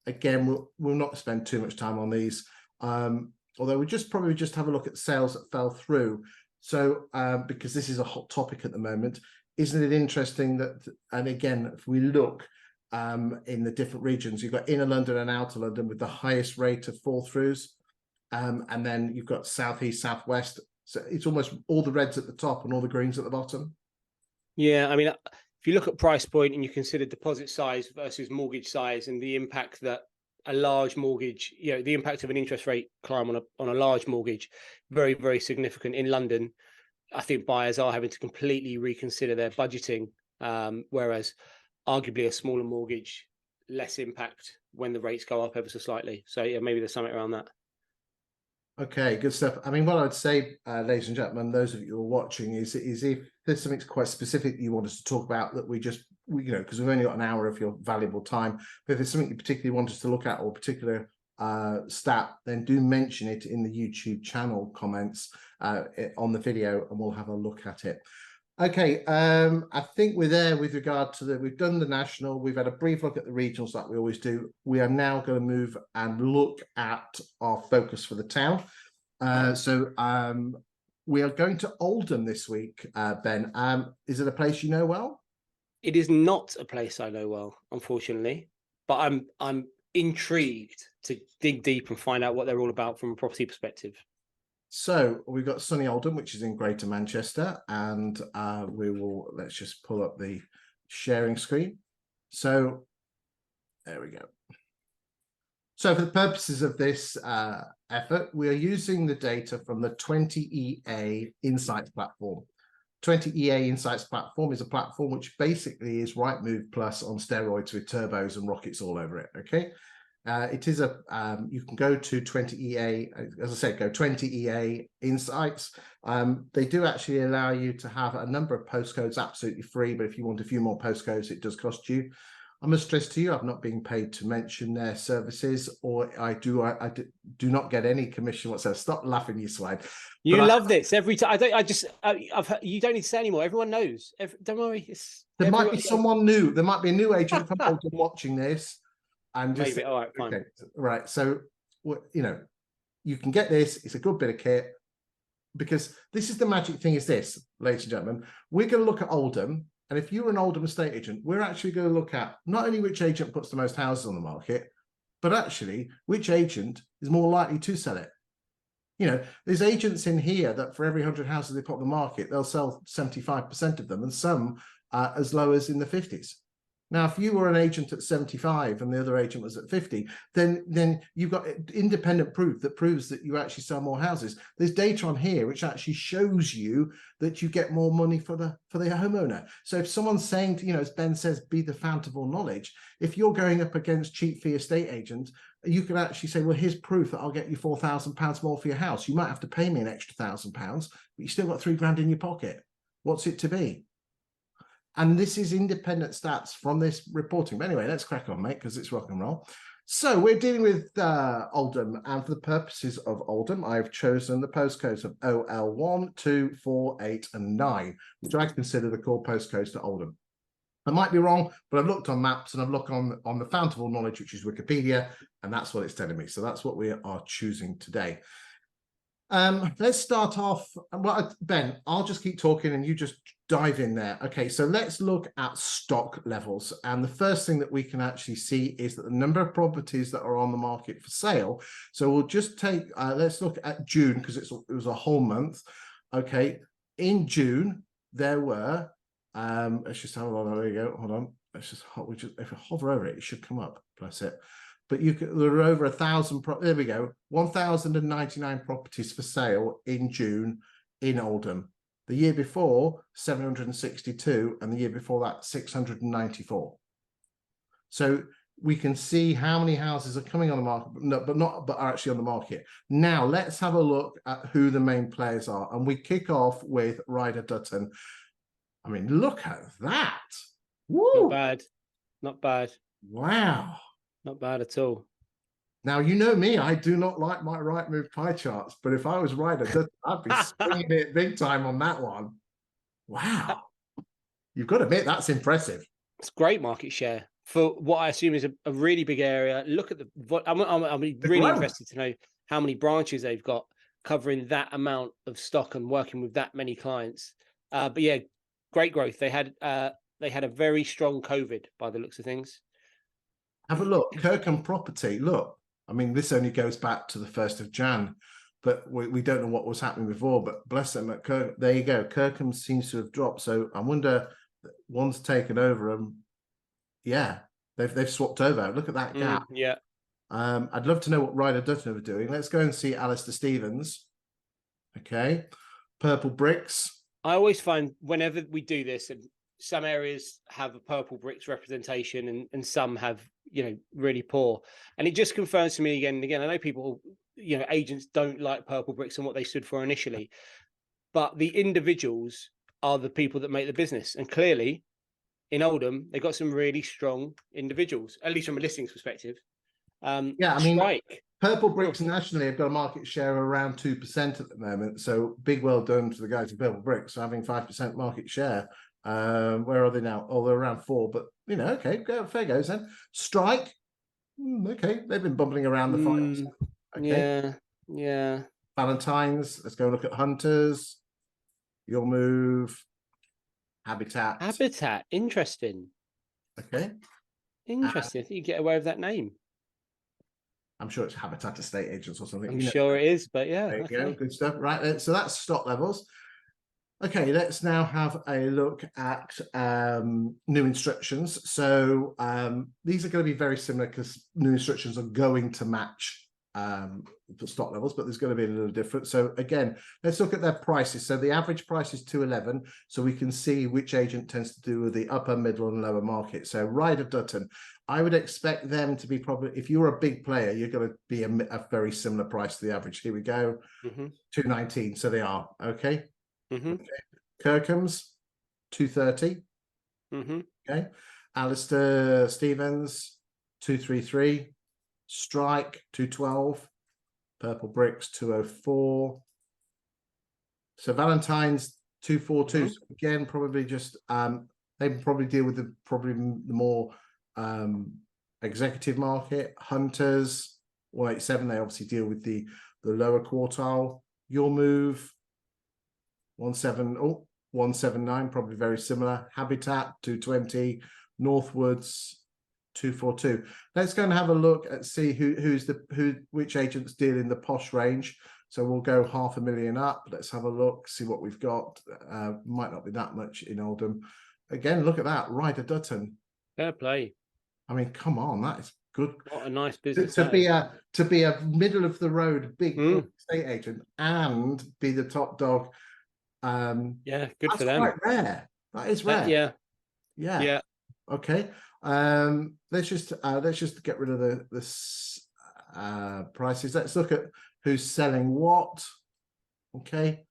Again, we'll not spend too much time on these. Although we probably just have a look at sales that fell through. So because this is a hot topic at the moment. Isn't it interesting that, and again, if we look in the different regions, you've got inner London and outer London with the highest rate of fall throughs. And then you've got southeast, southwest. So it's almost all the reds at the top and all the greens at the bottom. Yeah, I mean, if you look at price point and you consider deposit size versus mortgage size and the impact that a large mortgage, the impact of an interest rate climb on a large mortgage, very, very significant in London. I think buyers are having to completely reconsider their budgeting, whereas arguably a smaller mortgage, less impact when the rates go up ever so slightly. So yeah, maybe there's something around that. Okay, good stuff. I mean, what I would say, ladies and gentlemen, those of you who are watching, is if there's something quite specific you want us to talk about that we because we've only got an hour of your valuable time, but if there's something you particularly want us to look at or a particular stat, then do mention it in the YouTube channel comments on the video and we'll have a look at it. Okay, I think we're there with regard to we've done the national, we've had a brief look at the regionals like we always do. We are now going to move and look at our focus for the town. So we are going to Oldham this week, Ben. Is it a place you know well? It is not a place I know well, unfortunately, but I'm intrigued to dig deep and find out what they're all about from a property perspective. So we've got sunny Oldham, which is in Greater Manchester, and let's just pull up the sharing screen. So there we go. So for the purposes of this effort, we are using the data from the 20EA Insights platform. 20EA Insights platform is a platform which basically is Rightmove Plus on steroids with turbos and rockets all over it. Okay, it is a you can go to 20EA, as I said, go 20EA Insights. They do actually allow you to have a number of postcodes absolutely free, but if you want a few more postcodes, it does cost you. I must stress to you, I've not been paid to mention their services, or I do not get any commission whatsoever. Stop laughing, you swine. You love this every time. I've heard, you don't need to say anymore. Everyone knows. Don't worry. There might be someone new. There might be a new agent from Oldham watching this, and just maybe. All right, fine. Okay, right. So you know, you can get this. It's a good bit of kit, because this is the magic thing. Is this, ladies and gentlemen? We're going to look at Oldham. And if you're an Oldham estate agent, we're actually going to look at not only which agent puts the most houses on the market, but actually which agent is more likely to sell it. You know, there's agents in here that for every 100 houses they put on the market, they'll sell 75% of them, and some as low as in the 50s. Now, if you were an agent at 75 and the other agent was at 50, then you've got independent proof that proves that you actually sell more houses. There's data on here which actually shows you that you get more money for the homeowner. So if someone's saying, you know, as Ben says, be the fount of all knowledge, if you're going up against cheap fee estate agent, you can actually say, well, here's proof that I'll get you £4,000 more for your house. You might have to pay me an extra £1,000, but you still got £3,000 in your pocket. What's it to be? And this is independent stats from this reporting. But anyway, let's crack on, mate, because it's rock and roll. So we're dealing with Oldham, and for the purposes of Oldham, I've chosen the postcodes of OL1, 2, 4, 8, and 9, which I consider the core postcodes to Oldham. I might be wrong, but I've looked on maps and I've looked on the fount of all knowledge, which is Wikipedia, and that's what it's telling me. So that's what we are choosing today. Let's start off. Well, Ben, I'll just keep talking and you just dive in there. Okay, so let's look at stock levels. And the first thing that we can actually see is that the number of properties that are on the market for sale. So we'll just take, let's look at June, because it was a whole month. Okay, in June, there were, let's just hold on, there you go, hold on. Let's just, if I hover over it, it should come up, bless it. But there are over 1,000, there we go, 1,099 properties for sale in June in Oldham. The year before, 762, and the year before that, 694. So we can see how many houses are coming on the market, but are actually on the market. Now let's have a look at who the main players are, and we kick off with Ryder Dutton. I mean, look at that! Woo! Not bad, not bad. Wow. Not bad at all. Now, you know me, I do not like my Rightmove pie charts, but if I was Ryder, I'd be swinging it big time on that one. Wow. You've got to admit, that's impressive. It's great market share for what I assume is a really big area. Look at I'm really interested to know how many branches they've got covering that amount of stock and working with that many clients. But yeah, great growth. They had a very strong COVID by the looks of things. Have a look, Kirkham Property. Look, I mean, this only goes back to the 1st of Jan, but we don't know what was happening before. But bless them, at there you go. Kirkham seems to have dropped. So I wonder, one's taken over them. Yeah, they've swapped over. Look at that gap. Yeah. I'd love to know what Ryder Dutton are doing. Let's go and see Alistair Stevens. Okay, Purple Bricks. I always find whenever we do this, and some areas have a Purple Bricks representation and some have, you know, really poor. And it just confirms to me again and again, I know people, you know, agents don't like Purple Bricks and what they stood for initially, but the individuals are the people that make the business. And clearly in Oldham, they got some really strong individuals, at least from a listings perspective. Yeah, I mean, Purple Bricks nationally have got a market share of around 2% at the moment. So big well done to the guys at Purple Bricks for having 5% market share. Where are they now? Oh, they're around 4, but you know, okay, fair goes then. Strike, okay, they've been bumbling around the finals. Okay. Yeah. Valentine's, let's go look at Hunters. Your Move, Habitat, interesting. Okay, interesting. I think you get away with that name. I'm sure it's Habitat Estate Agents or something. I'm sure it is, but yeah, there you go, good stuff. Right, so that's stock levels. Okay, let's now have a look at new instructions. So these are going to be very similar because new instructions are going to match the stock levels, but there's going to be a little different. So again, let's look at their prices. So the average price is 211, so we can see which agent tends to do with the upper, middle, and lower market. So Ryder Dutton, I would expect them to be probably, if you're a big player, you're going to be a very similar price to the average. Here we go, 219. So they are okay. Okay. Kirkham's 230. Okay. Alistair Stevens 233. Strike 212. Purple Bricks 204. So Valentine's 242. So again, probably just they probably deal with the more executive market. Hunters 187. They obviously deal with the lower quartile. Your Move 179, probably very similar. Habitat 220, Northwoods 242. Let's go and have a look at see which agents deal in the posh range. So we'll go 500,000 up. Let's have a look, see what we've got. Might not be that much in Oldham. Again, look at that, Ryder Dutton. Fair play. I mean, come on, that is good. What a nice business to be a middle of the road big estate agent and be the top dog. Yeah, good for them. Quite rare. That is rare. Yeah. Okay. Let's just get rid of the prices. Let's look at who's selling what. Okay.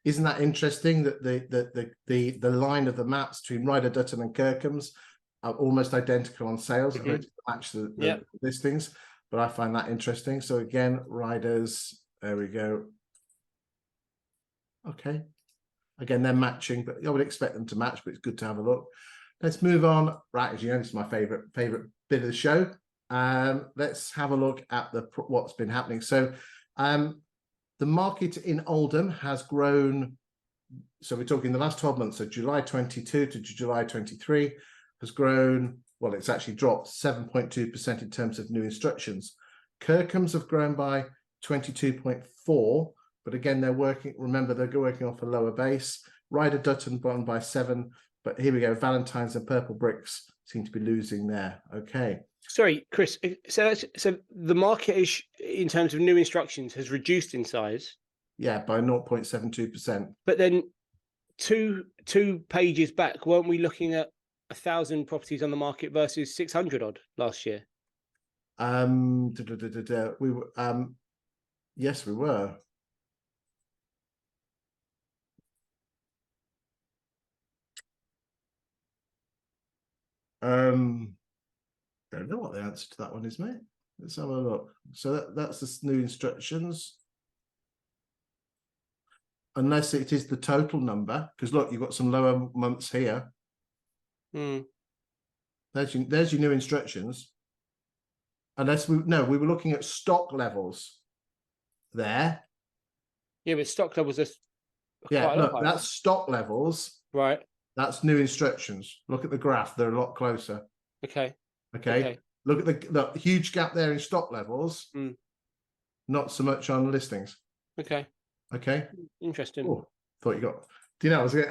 Isn't that interesting that the line of the maps between Ryder Dutton and Kirkham's are almost identical on sales? To match the listings, but I find that interesting. So again, Ryder's, there we go. Okay. Again, they're matching, but I would expect them to match, but it's good to have a look. Let's move on. Right, as you know, this is my favorite bit of the show. Let's have a look at what's been happening. So the market in Oldham has grown. So we're talking the last 12 months. So July 22 to July 23 has grown. Well, it's actually dropped 7.2% in terms of new instructions. Kirkham's have grown by 22.4%. But again, they're working, remember, they're working off a lower base. Ryder Dutton gone by 7. But here we go. Valentine's and Purple Bricks seem to be losing there. Okay. Sorry, Chris. So the market is, in terms of new instructions, has reduced in size. Yeah, by 0.72%. But then two pages back, weren't we looking at 1,000 properties on the market versus 600 odd last year? We were. Yes, we were. Don't know what the answer to that one is, mate. Let's have a look. So that's the new instructions. Unless it is the total number, because look, you've got some lower months here. There's your new instructions. Unless we were looking at stock levels there. Yeah, but stock levels are look, that's stock levels. Right. That's new instructions. Look at the graph; they're a lot closer. Okay. Look at the huge gap there in stock levels. Not so much on listings. Okay. Interesting. Oh, thought you got. Do you know? I was going.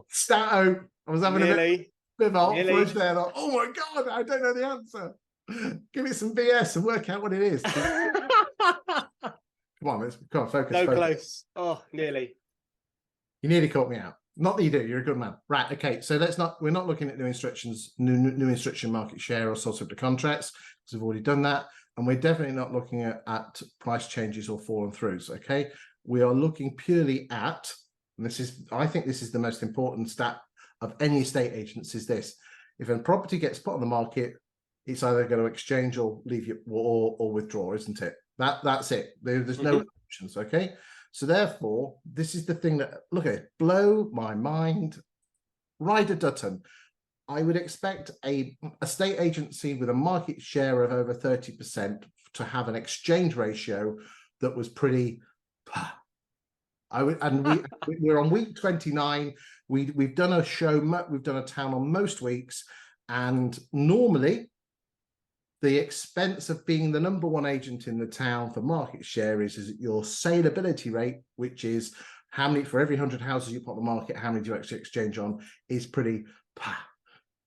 Stato. I was having a bit of a flush there. Like, oh my god, I don't know the answer. Give it some BS and work out what it is. Come on, focus. So close. Oh, nearly. You nearly caught me out. Not that you do. You're a good man. Right. Okay. So we're not looking at new instructions, new instruction market share or sort of the contracts, because we've already done that. And we're definitely not looking at price changes or fallen throughs. Okay. We are looking purely at, and I think this is the most important stat of any estate agents, is this: if a property gets put on the market, it's either going to exchange or leave you or withdraw, isn't it? That's it. There's no options. Okay. So therefore, this is the thing that, look at it, blow my mind. Ryder Dutton, I would expect a estate agency with a market share of over 30% to have an exchange ratio that was pretty. We're on week 29. We've done a show. We've done a town on most weeks, and normally the expense of being the number one agent in the town for market share is your saleability rate, which is how many, for every 100 houses you put on the market, how many do you actually exchange on, is pretty,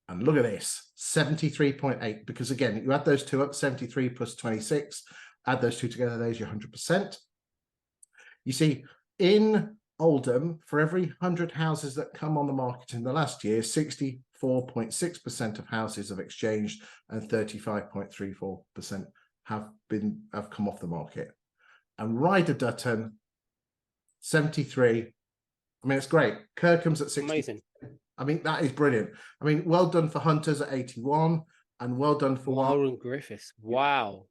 and look at this, 73.8, because again, you add those two up, 73 plus 26, add those two together, there's your 100%. You see, in Oldham, for every 100 houses that come on the market in the last year, 64.6% of houses have exchanged and 35.34% have come off the market. And Ryder Dutton, 73. I mean, it's great. Kirkham's at 60. Amazing. I mean, that is brilliant. I mean, well done for Hunters at 81, and well done for Warren Griffiths. Wow,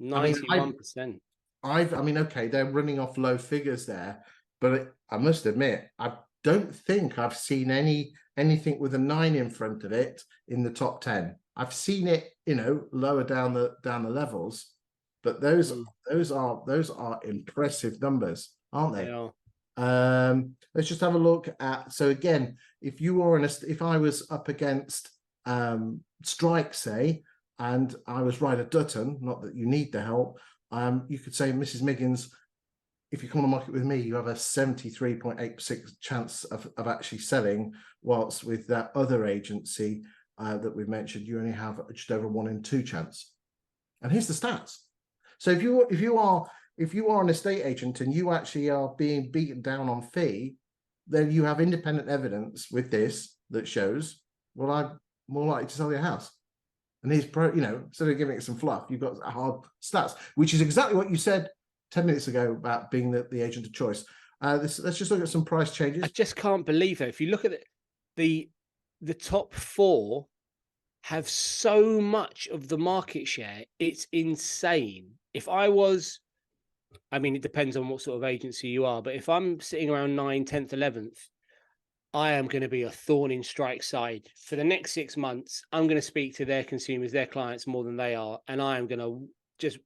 91%. I mean, okay, they're running off low figures there, but I must admit, I don't think I've seen anything with a 9 in front of it in the top 10. I've seen it, you know, lower down the levels, but those are impressive numbers, aren't they? They are. Let's just have a look at, so again, if you were if I was up against Strike, say, and I was Ryder Dutton, not that you need the help, you could say, Mrs. Miggins, if you come on the market with me, you have a 73.86 chance of actually selling, whilst with that other agency that we've mentioned, you only have just over 1 in 2 chance. And here's the stats. So if you are an estate agent and you actually are being beaten down on fee, then you have independent evidence with this that shows, well, I'm more likely to sell your house. And here's, you know, instead of giving it some fluff, you've got hard stats, which is exactly what you said 10 minutes ago about being the agent of choice. Let's just look at some price changes. I just can't believe that. If you look at the top 4 have so much of the market share, it's insane. If I was, I mean, it depends on what sort of agency you are, but if I'm sitting around 9th, 10th, 11th, I am going to be a thorn in Strike's side. For the next 6 months, I'm going to speak to their consumers, their clients more than they are, and I am going to just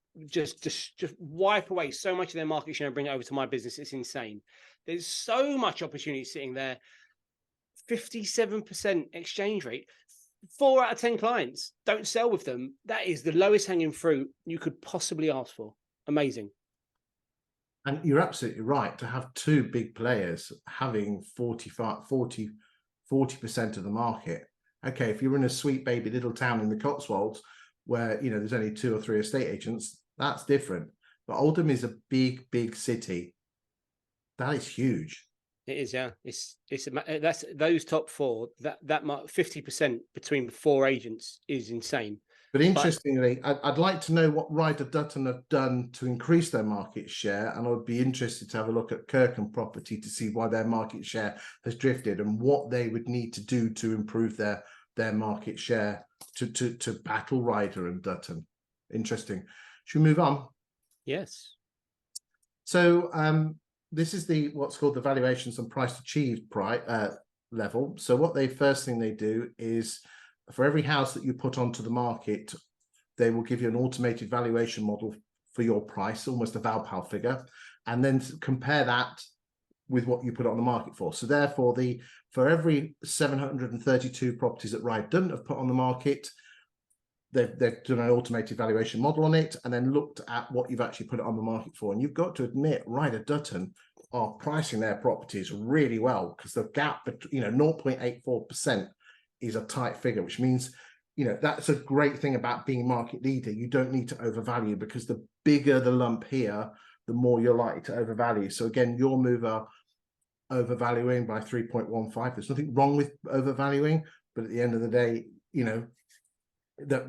wipe away so much of their market share and bring it over to my business. It's insane. There's so much opportunity sitting there. 57% exchange rate. 4 out of 10 clients don't sell with them. That is the lowest hanging fruit you could possibly ask for. Amazing. And you're absolutely right to have 2 big players having 40% of the market. Okay, if you're in a sweet baby little town in the Cotswolds where, you know, there's only 2 or 3 estate agents, that's different. But Oldham is a big city. That is huge. It is, yeah. That's those top 4. That 50% between 4 agents is insane. But interestingly, I'd like to know what Ryder Dutton have done to increase their market share, and I would be interested to have a look at Kirkham Property to see why their market share has drifted and what they would need to do to improve their market share to battle Ryder and Dutton. Interesting. Should we move on? Yes. So this is what's called the valuations and price achieved level. So what first thing they do is, for every house that you put onto the market, they will give you an automated valuation model for your price, almost a Valpal figure, and then compare that with what you put it on the market for. So therefore, for every 732 properties that Ryder Dutton have put on the market, they've done an automated valuation model on it and then looked at what you've actually put it on the market for. And you've got to admit, Ryder Dutton are pricing their properties really well, because the gap, 0.84% is a tight figure, which means, you know, that's a great thing about being market leader. You don't need to overvalue, because the bigger the lump here, the more you're likely to overvalue. So again, your mover overvaluing by 3.15. There's nothing wrong with overvaluing, but at the end of the day, you know, that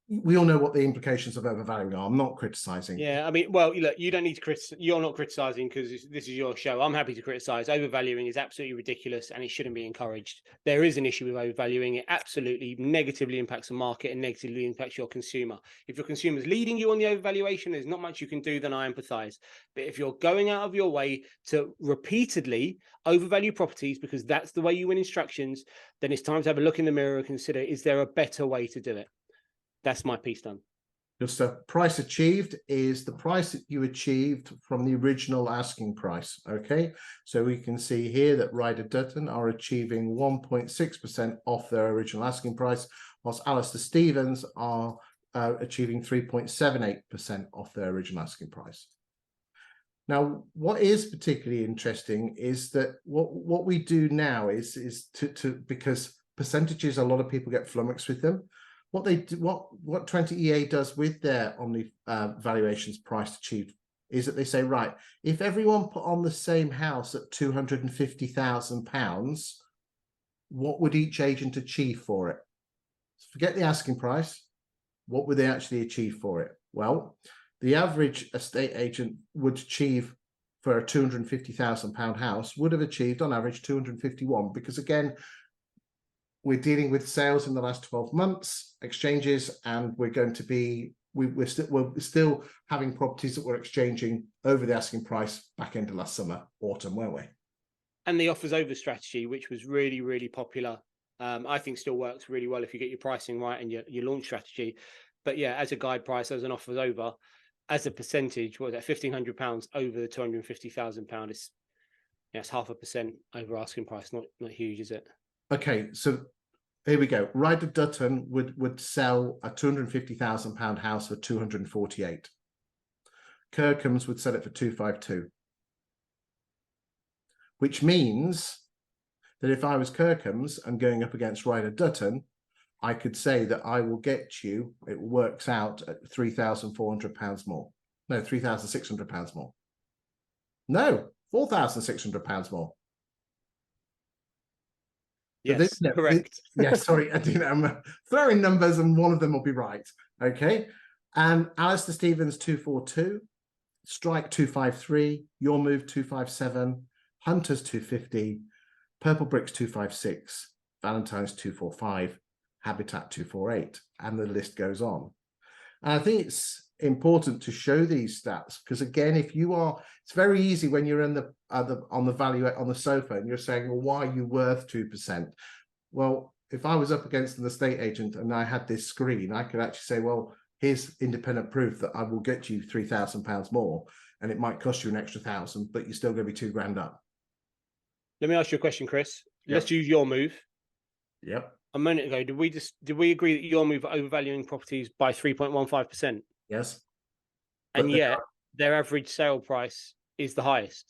we all know what the implications of overvaluing are. I'm not criticizing. Yeah, I mean, well, look, you don't need to criticize. You're not criticizing because this is your show. I'm happy to criticize. Overvaluing is absolutely ridiculous and it shouldn't be encouraged. There is an issue with overvaluing. It absolutely negatively impacts the market and negatively impacts your consumer. If your consumer is leading you on the overvaluation, there's not much you can do, then I empathize. But if you're going out of your way to repeatedly overvalue properties because that's the way you win instructions, then it's time to have a look in the mirror and consider, is there a better way to do it? That's my piece done. Just a price achieved is the price that you achieved from the original asking price. Okay, so we can see here that Ryder Dutton are achieving 1.6% off their original asking price, whilst Alistair Stevens are achieving 3.78% off their original asking price. Now, what is particularly interesting is that what we do now is to because percentages, a lot of people get flummoxed with them. What they do, what 20EA does with their Omni valuations price achieved is that they say, right, if everyone put on the same house at £250,000, what would each agent achieve for it? Forget the asking price. What would they actually achieve for it? Well, the average estate agent would achieve for a £250,000 house would have achieved on average 251, because again, we're dealing with sales in the last 12 months, exchanges, and we're going to be we're still having properties that we're exchanging over the asking price back end of last summer, autumn, weren't we? And the offers over strategy, which was really, really popular, I think still works really well if you get your pricing right and your launch strategy. But yeah, as a guide price, as an offers over, as a percentage, what was that, £1,500 over the £250,000? It's 0.5% over asking price. Not huge, is it? Okay, so here we go. Ryder Dutton would sell a £250,000 house for 248. Kirkham's would sell it for 252. Which means that if I was Kirkham's and going up against Ryder Dutton, I could say that I will get you, it works out at £3,400 more. No, £3,600 more. No, £4,600 more. Yes, correct. Yeah, sorry, I'm throwing numbers and one of them will be right. Okay. And Alistair Stevens 242, Strike 253, Your Move 257, Hunters 250, Purple Bricks 256, Valentine's 245, Habitat 248, and the list goes on. And I think it's important to show these stats because again, if you are, it's very easy when you're in on the value on the sofa and you're saying, well, why are you worth 2%? Well, if I was up against an estate agent and I had this screen, I could actually say, well, here's independent proof that I will get you £3,000 more, and it might cost you an extra 1,000, but you're still going to be £2,000 up. Let me ask you a question, Chris. Yep. Let's use Your Move. Yep. A minute ago, did we agree that Your Move are overvaluing properties by 3.15%? Yes. And yet their average sale price is the highest.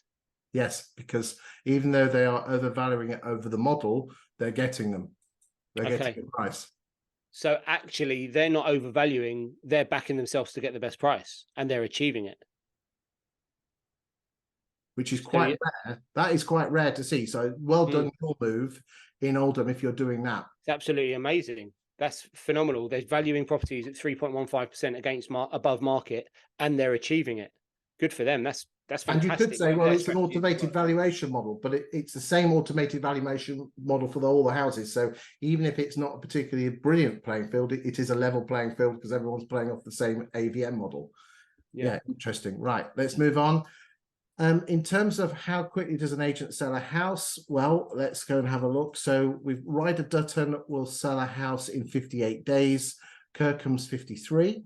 Yes, because even though they are overvaluing it over the model, they're getting them. They're getting the price. So actually, they're not overvaluing, they're backing themselves to get the best price, and they're achieving it. Which is quite rare. That is quite rare to see. So well done, Your Move in Oldham if you're doing that. It's absolutely amazing. That's phenomenal. They're valuing properties at 3.15% against above market, and they're achieving it. Good for them. That's fantastic. And you could say, well, it's an automated valuation model, but it's the same automated valuation model for all the houses. So even if it's not a particularly brilliant playing field, it is a level playing field because everyone's playing off the same AVM model. Yeah, interesting. Right, let's move on. In terms of how quickly does an agent sell a house? Well, let's go and have a look. So we've Ryder Dutton will sell a house in 58 days, Kirkham's 53.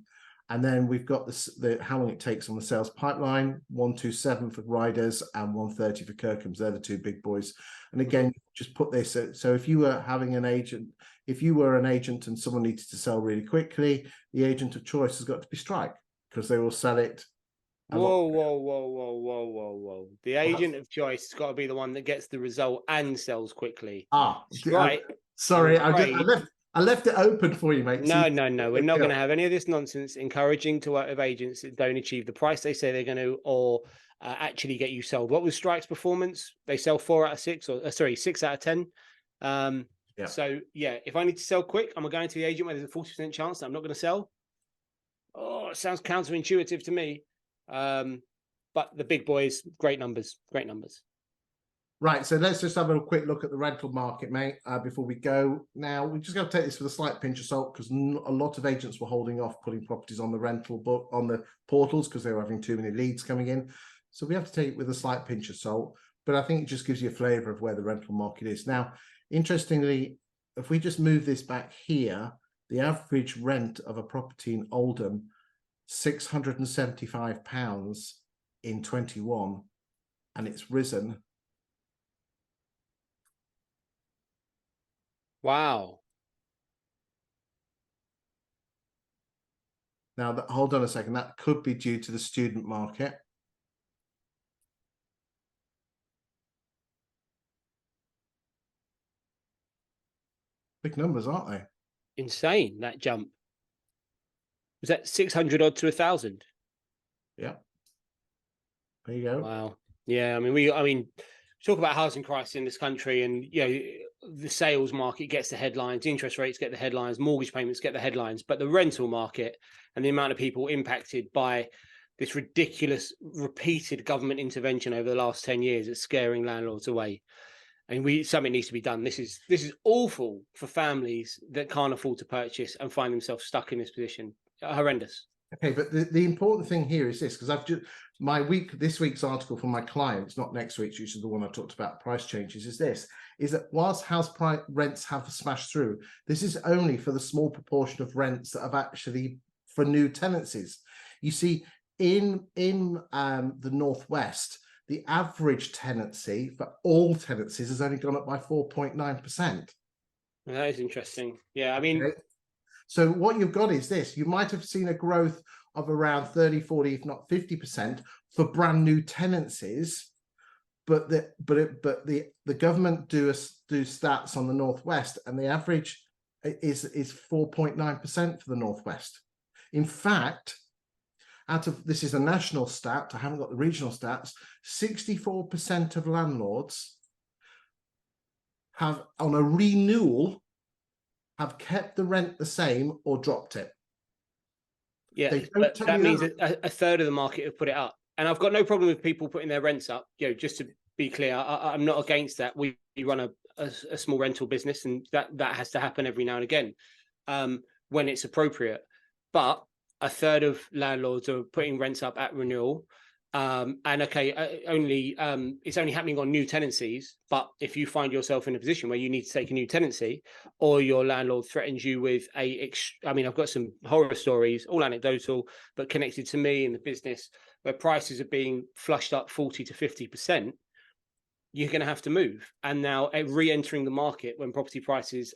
And then we've got the how long it takes on the sales pipeline, 127 for Riders and 130 for Kirkham's. They're the two big boys. And again, just put this. So if you were having an agent, if you were an agent and someone needed to sell really quickly, the agent of choice has got to be Strike because they will sell it. Whoa. The agent of choice has got to be the one that gets the result and sells quickly. Right. Sorry, I left it open for you, mate. No. We're not going to have any of this nonsense encouraging to work with agents that don't achieve the price they say they're going to, or actually get you sold. What was Strike's performance? They sell 4 out of 6, or 6 out of 10. So yeah, if I need to sell quick, I'm going to the agent where there's a 40% chance that I'm not going to sell. Oh, it sounds counterintuitive to me. But the big boys, great numbers. Right, so let's just have a quick look at the rental market, mate, before we go. Now, we just got to take this with a slight pinch of salt because a lot of agents were holding off putting properties on the rental book on the portals because they were having too many leads coming in. So we have to take it with a slight pinch of salt, but I think it just gives you a flavour of where the rental market is. Now, interestingly, if we just move this back here, the average rent of a property in Oldham, £675 in 21, and it's risen. Wow. Now, hold on a second. That could be due to the student market. Big numbers, aren't they? Insane, that jump. Was that 600 odd to 1,000? Yeah. There you go. Wow. Yeah, I mean, talk about housing crisis in this country, and the sales market gets the headlines, interest rates get the headlines, mortgage payments get the headlines, but the rental market and the amount of people impacted by this ridiculous repeated government intervention over the last 10 years is scaring landlords away. And something needs to be done. This is awful for families that can't afford to purchase and find themselves stuck in this position. Horrendous. Okay, but the important thing here is this, because I've just this week's article for my clients, not next week's, which is the one I talked about price changes, is that whilst house price rents have smashed through, this is only for the small proportion of rents that have actually for new tenancies. You see, in the Northwest, the average tenancy for all tenancies has only gone up by 4.9%. That is interesting. Yeah, I mean. Okay. So what you've got is this: you might have seen a growth of around 30, 40, if not 50% for brand new tenancies, but the government do stats on the Northwest, and the average is 4.9% for the Northwest. In fact, this is a national stat, I haven't got the regional stats, 64% of landlords have, on a renewal, have kept the rent the same or dropped it. Yeah, but that means a third of the market have put it up. And I've got no problem with people putting their rents up. Just to be clear, I'm not against that. We run a small rental business, and that has to happen every now and again when it's appropriate. But a third of landlords are putting rents up at renewal. And okay, it's only happening on new tenancies. But if you find yourself in a position where you need to take a new tenancy, or your landlord threatens you with I've got some horror stories, all anecdotal, but connected to me in the business, where prices are being flushed up 40 to 50%, you're going to have to move. And now re-entering the market when property prices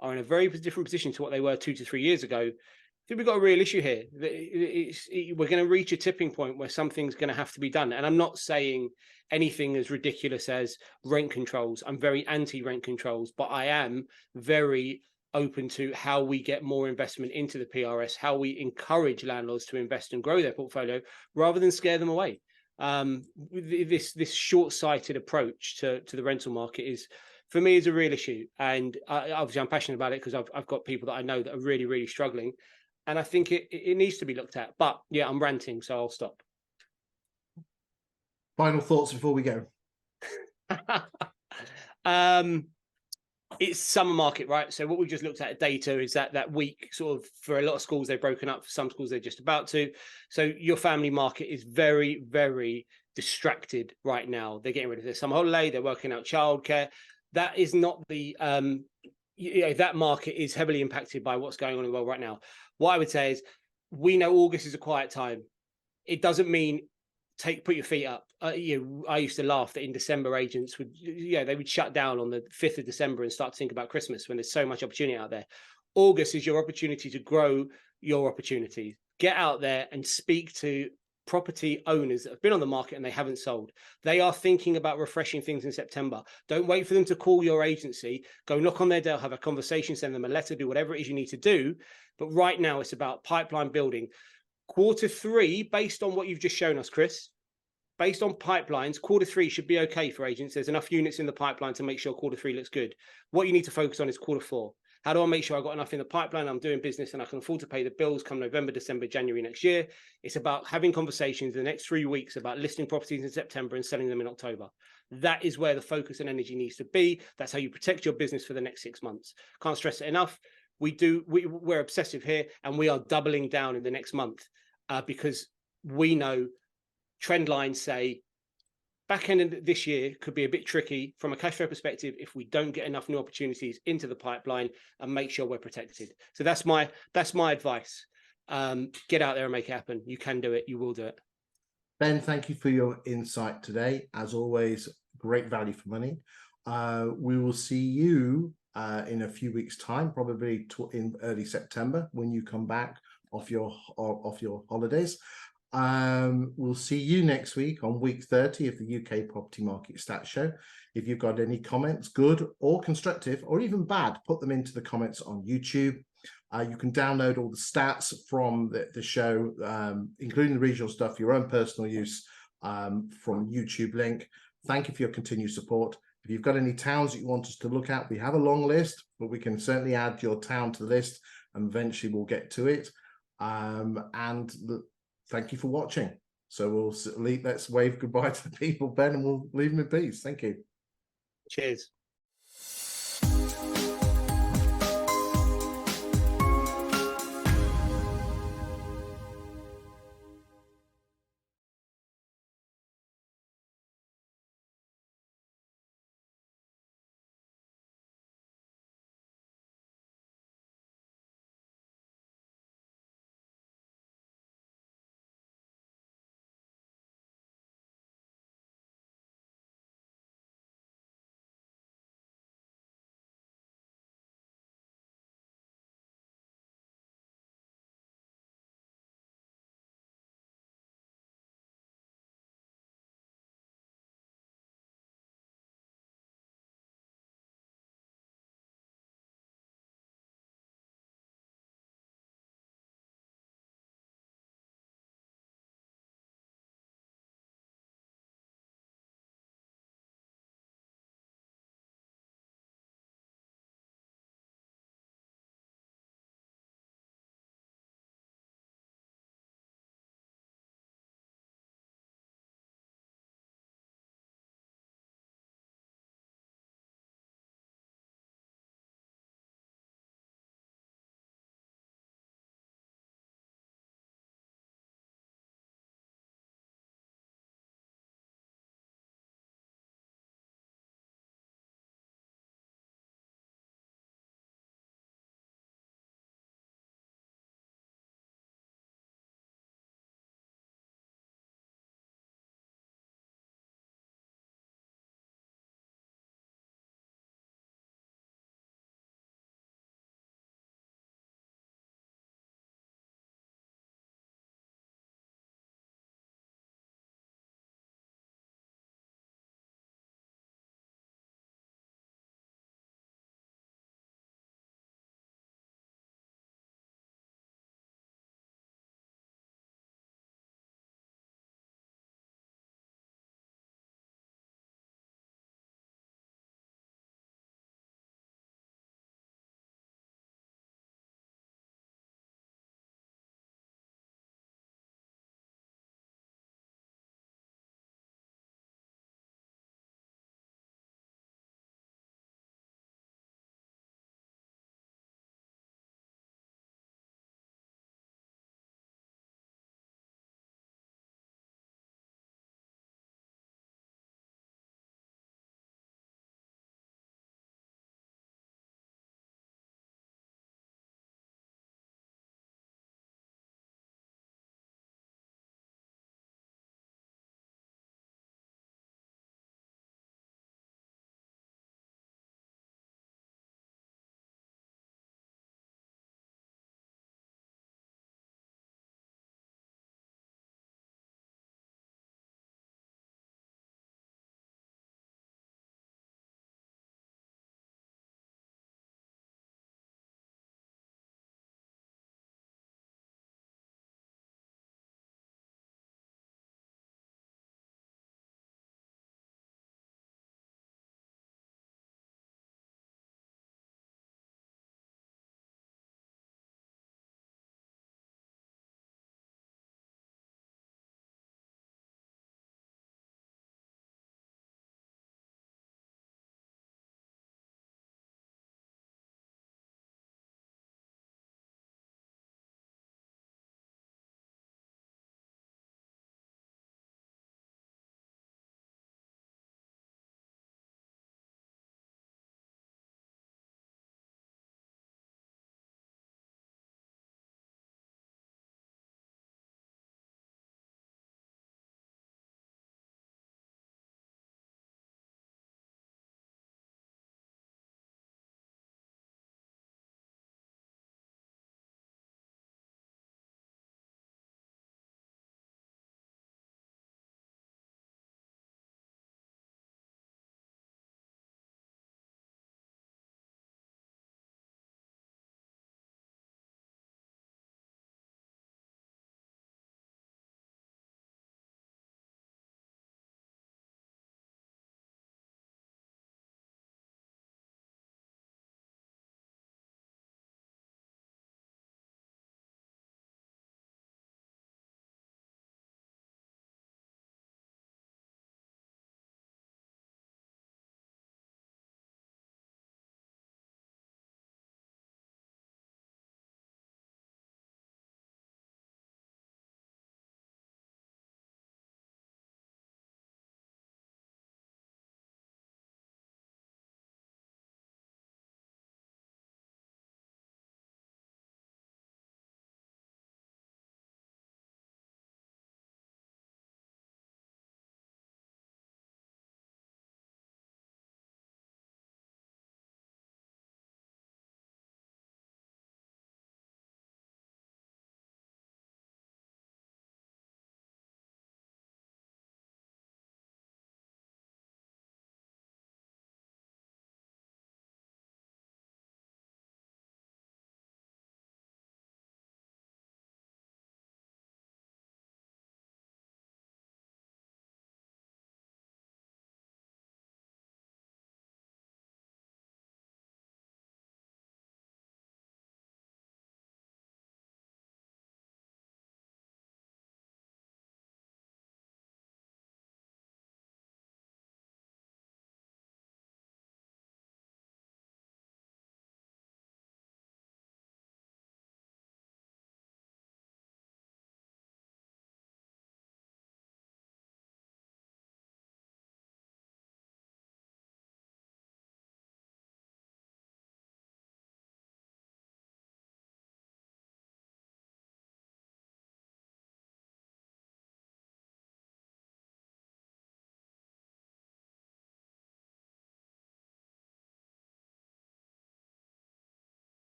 are in a very different position to what they were 2 to 3 years ago, I think we've got a real issue here. We're going to reach a tipping point where something's going to have to be done. And I'm not saying anything as ridiculous as rent controls. I'm very anti-rent controls, but I am very open to how we get more investment into the PRS, how we encourage landlords to invest and grow their portfolio rather than scare them away. This short-sighted approach to the rental market is, for me, is a real issue. And obviously I'm passionate about it because I've got people that I know that are really, really struggling. And I think it needs to be looked at. But yeah, I'm ranting, so I'll stop. Final thoughts before we go. It's summer market, right? So what we've just looked at data is that week, sort of, for a lot of schools, they've broken up. For some schools, they're just about to. So your family market is very, very distracted right now. They're getting rid of their summer holiday. They're working out childcare. That is not the that market is heavily impacted by what's going on in the world right now. What I would say is, we know August is a quiet time. It doesn't mean put your feet up. I used to laugh that in December agents they would shut down on the 5th of December and start to think about Christmas when there's so much opportunity out there. August is your opportunity to grow your opportunities. Get out there and speak to property owners that have been on the market and they haven't sold. They are thinking about refreshing things in September. Don't wait for them to call your agency. Go knock on their door, have a conversation, send them a letter, do whatever it is you need to do. But right now it's about pipeline building. Q3, based on what you've just shown us, Chris, based on pipelines, Q3 should be okay for agents. There's enough units in the pipeline to make sure Q3 looks good. What you need to focus on is Q4. How do I make sure I've got enough in the pipeline, I'm doing business, and I can afford to pay the bills come November, December, January next year? It's about having conversations in the next 3 weeks about listing properties in September and selling them in October. That is where the focus and energy needs to be. That's how you protect your business for the next 6 months. Can't stress it enough. We're obsessive here, and we are doubling down in the next month because we know trend lines say back end of this year could be a bit tricky from a cash flow perspective if we don't get enough new opportunities into the pipeline and make sure we're protected. So that's my advice. Get out there and make it happen. You can do it. You will do it. Ben, thank you for your insight today. As always, great value for money. We will see you in a few weeks' time, probably in early September, when you come back off your holidays. We'll see you next week on week 30 of the UK Property Market Stat Show. If you've got any comments, good or constructive, or even bad, put them into the comments on YouTube. You can download all the stats from the show, including the regional stuff, your own personal use, from YouTube link. Thank you for your continued support. If you've got any towns that you want us to look at, we have a long list, but we can certainly add your town to the list, and eventually we'll get to it. Thank you for watching. So let's wave goodbye to the people, Ben, and we'll leave them in peace. Thank you. Cheers.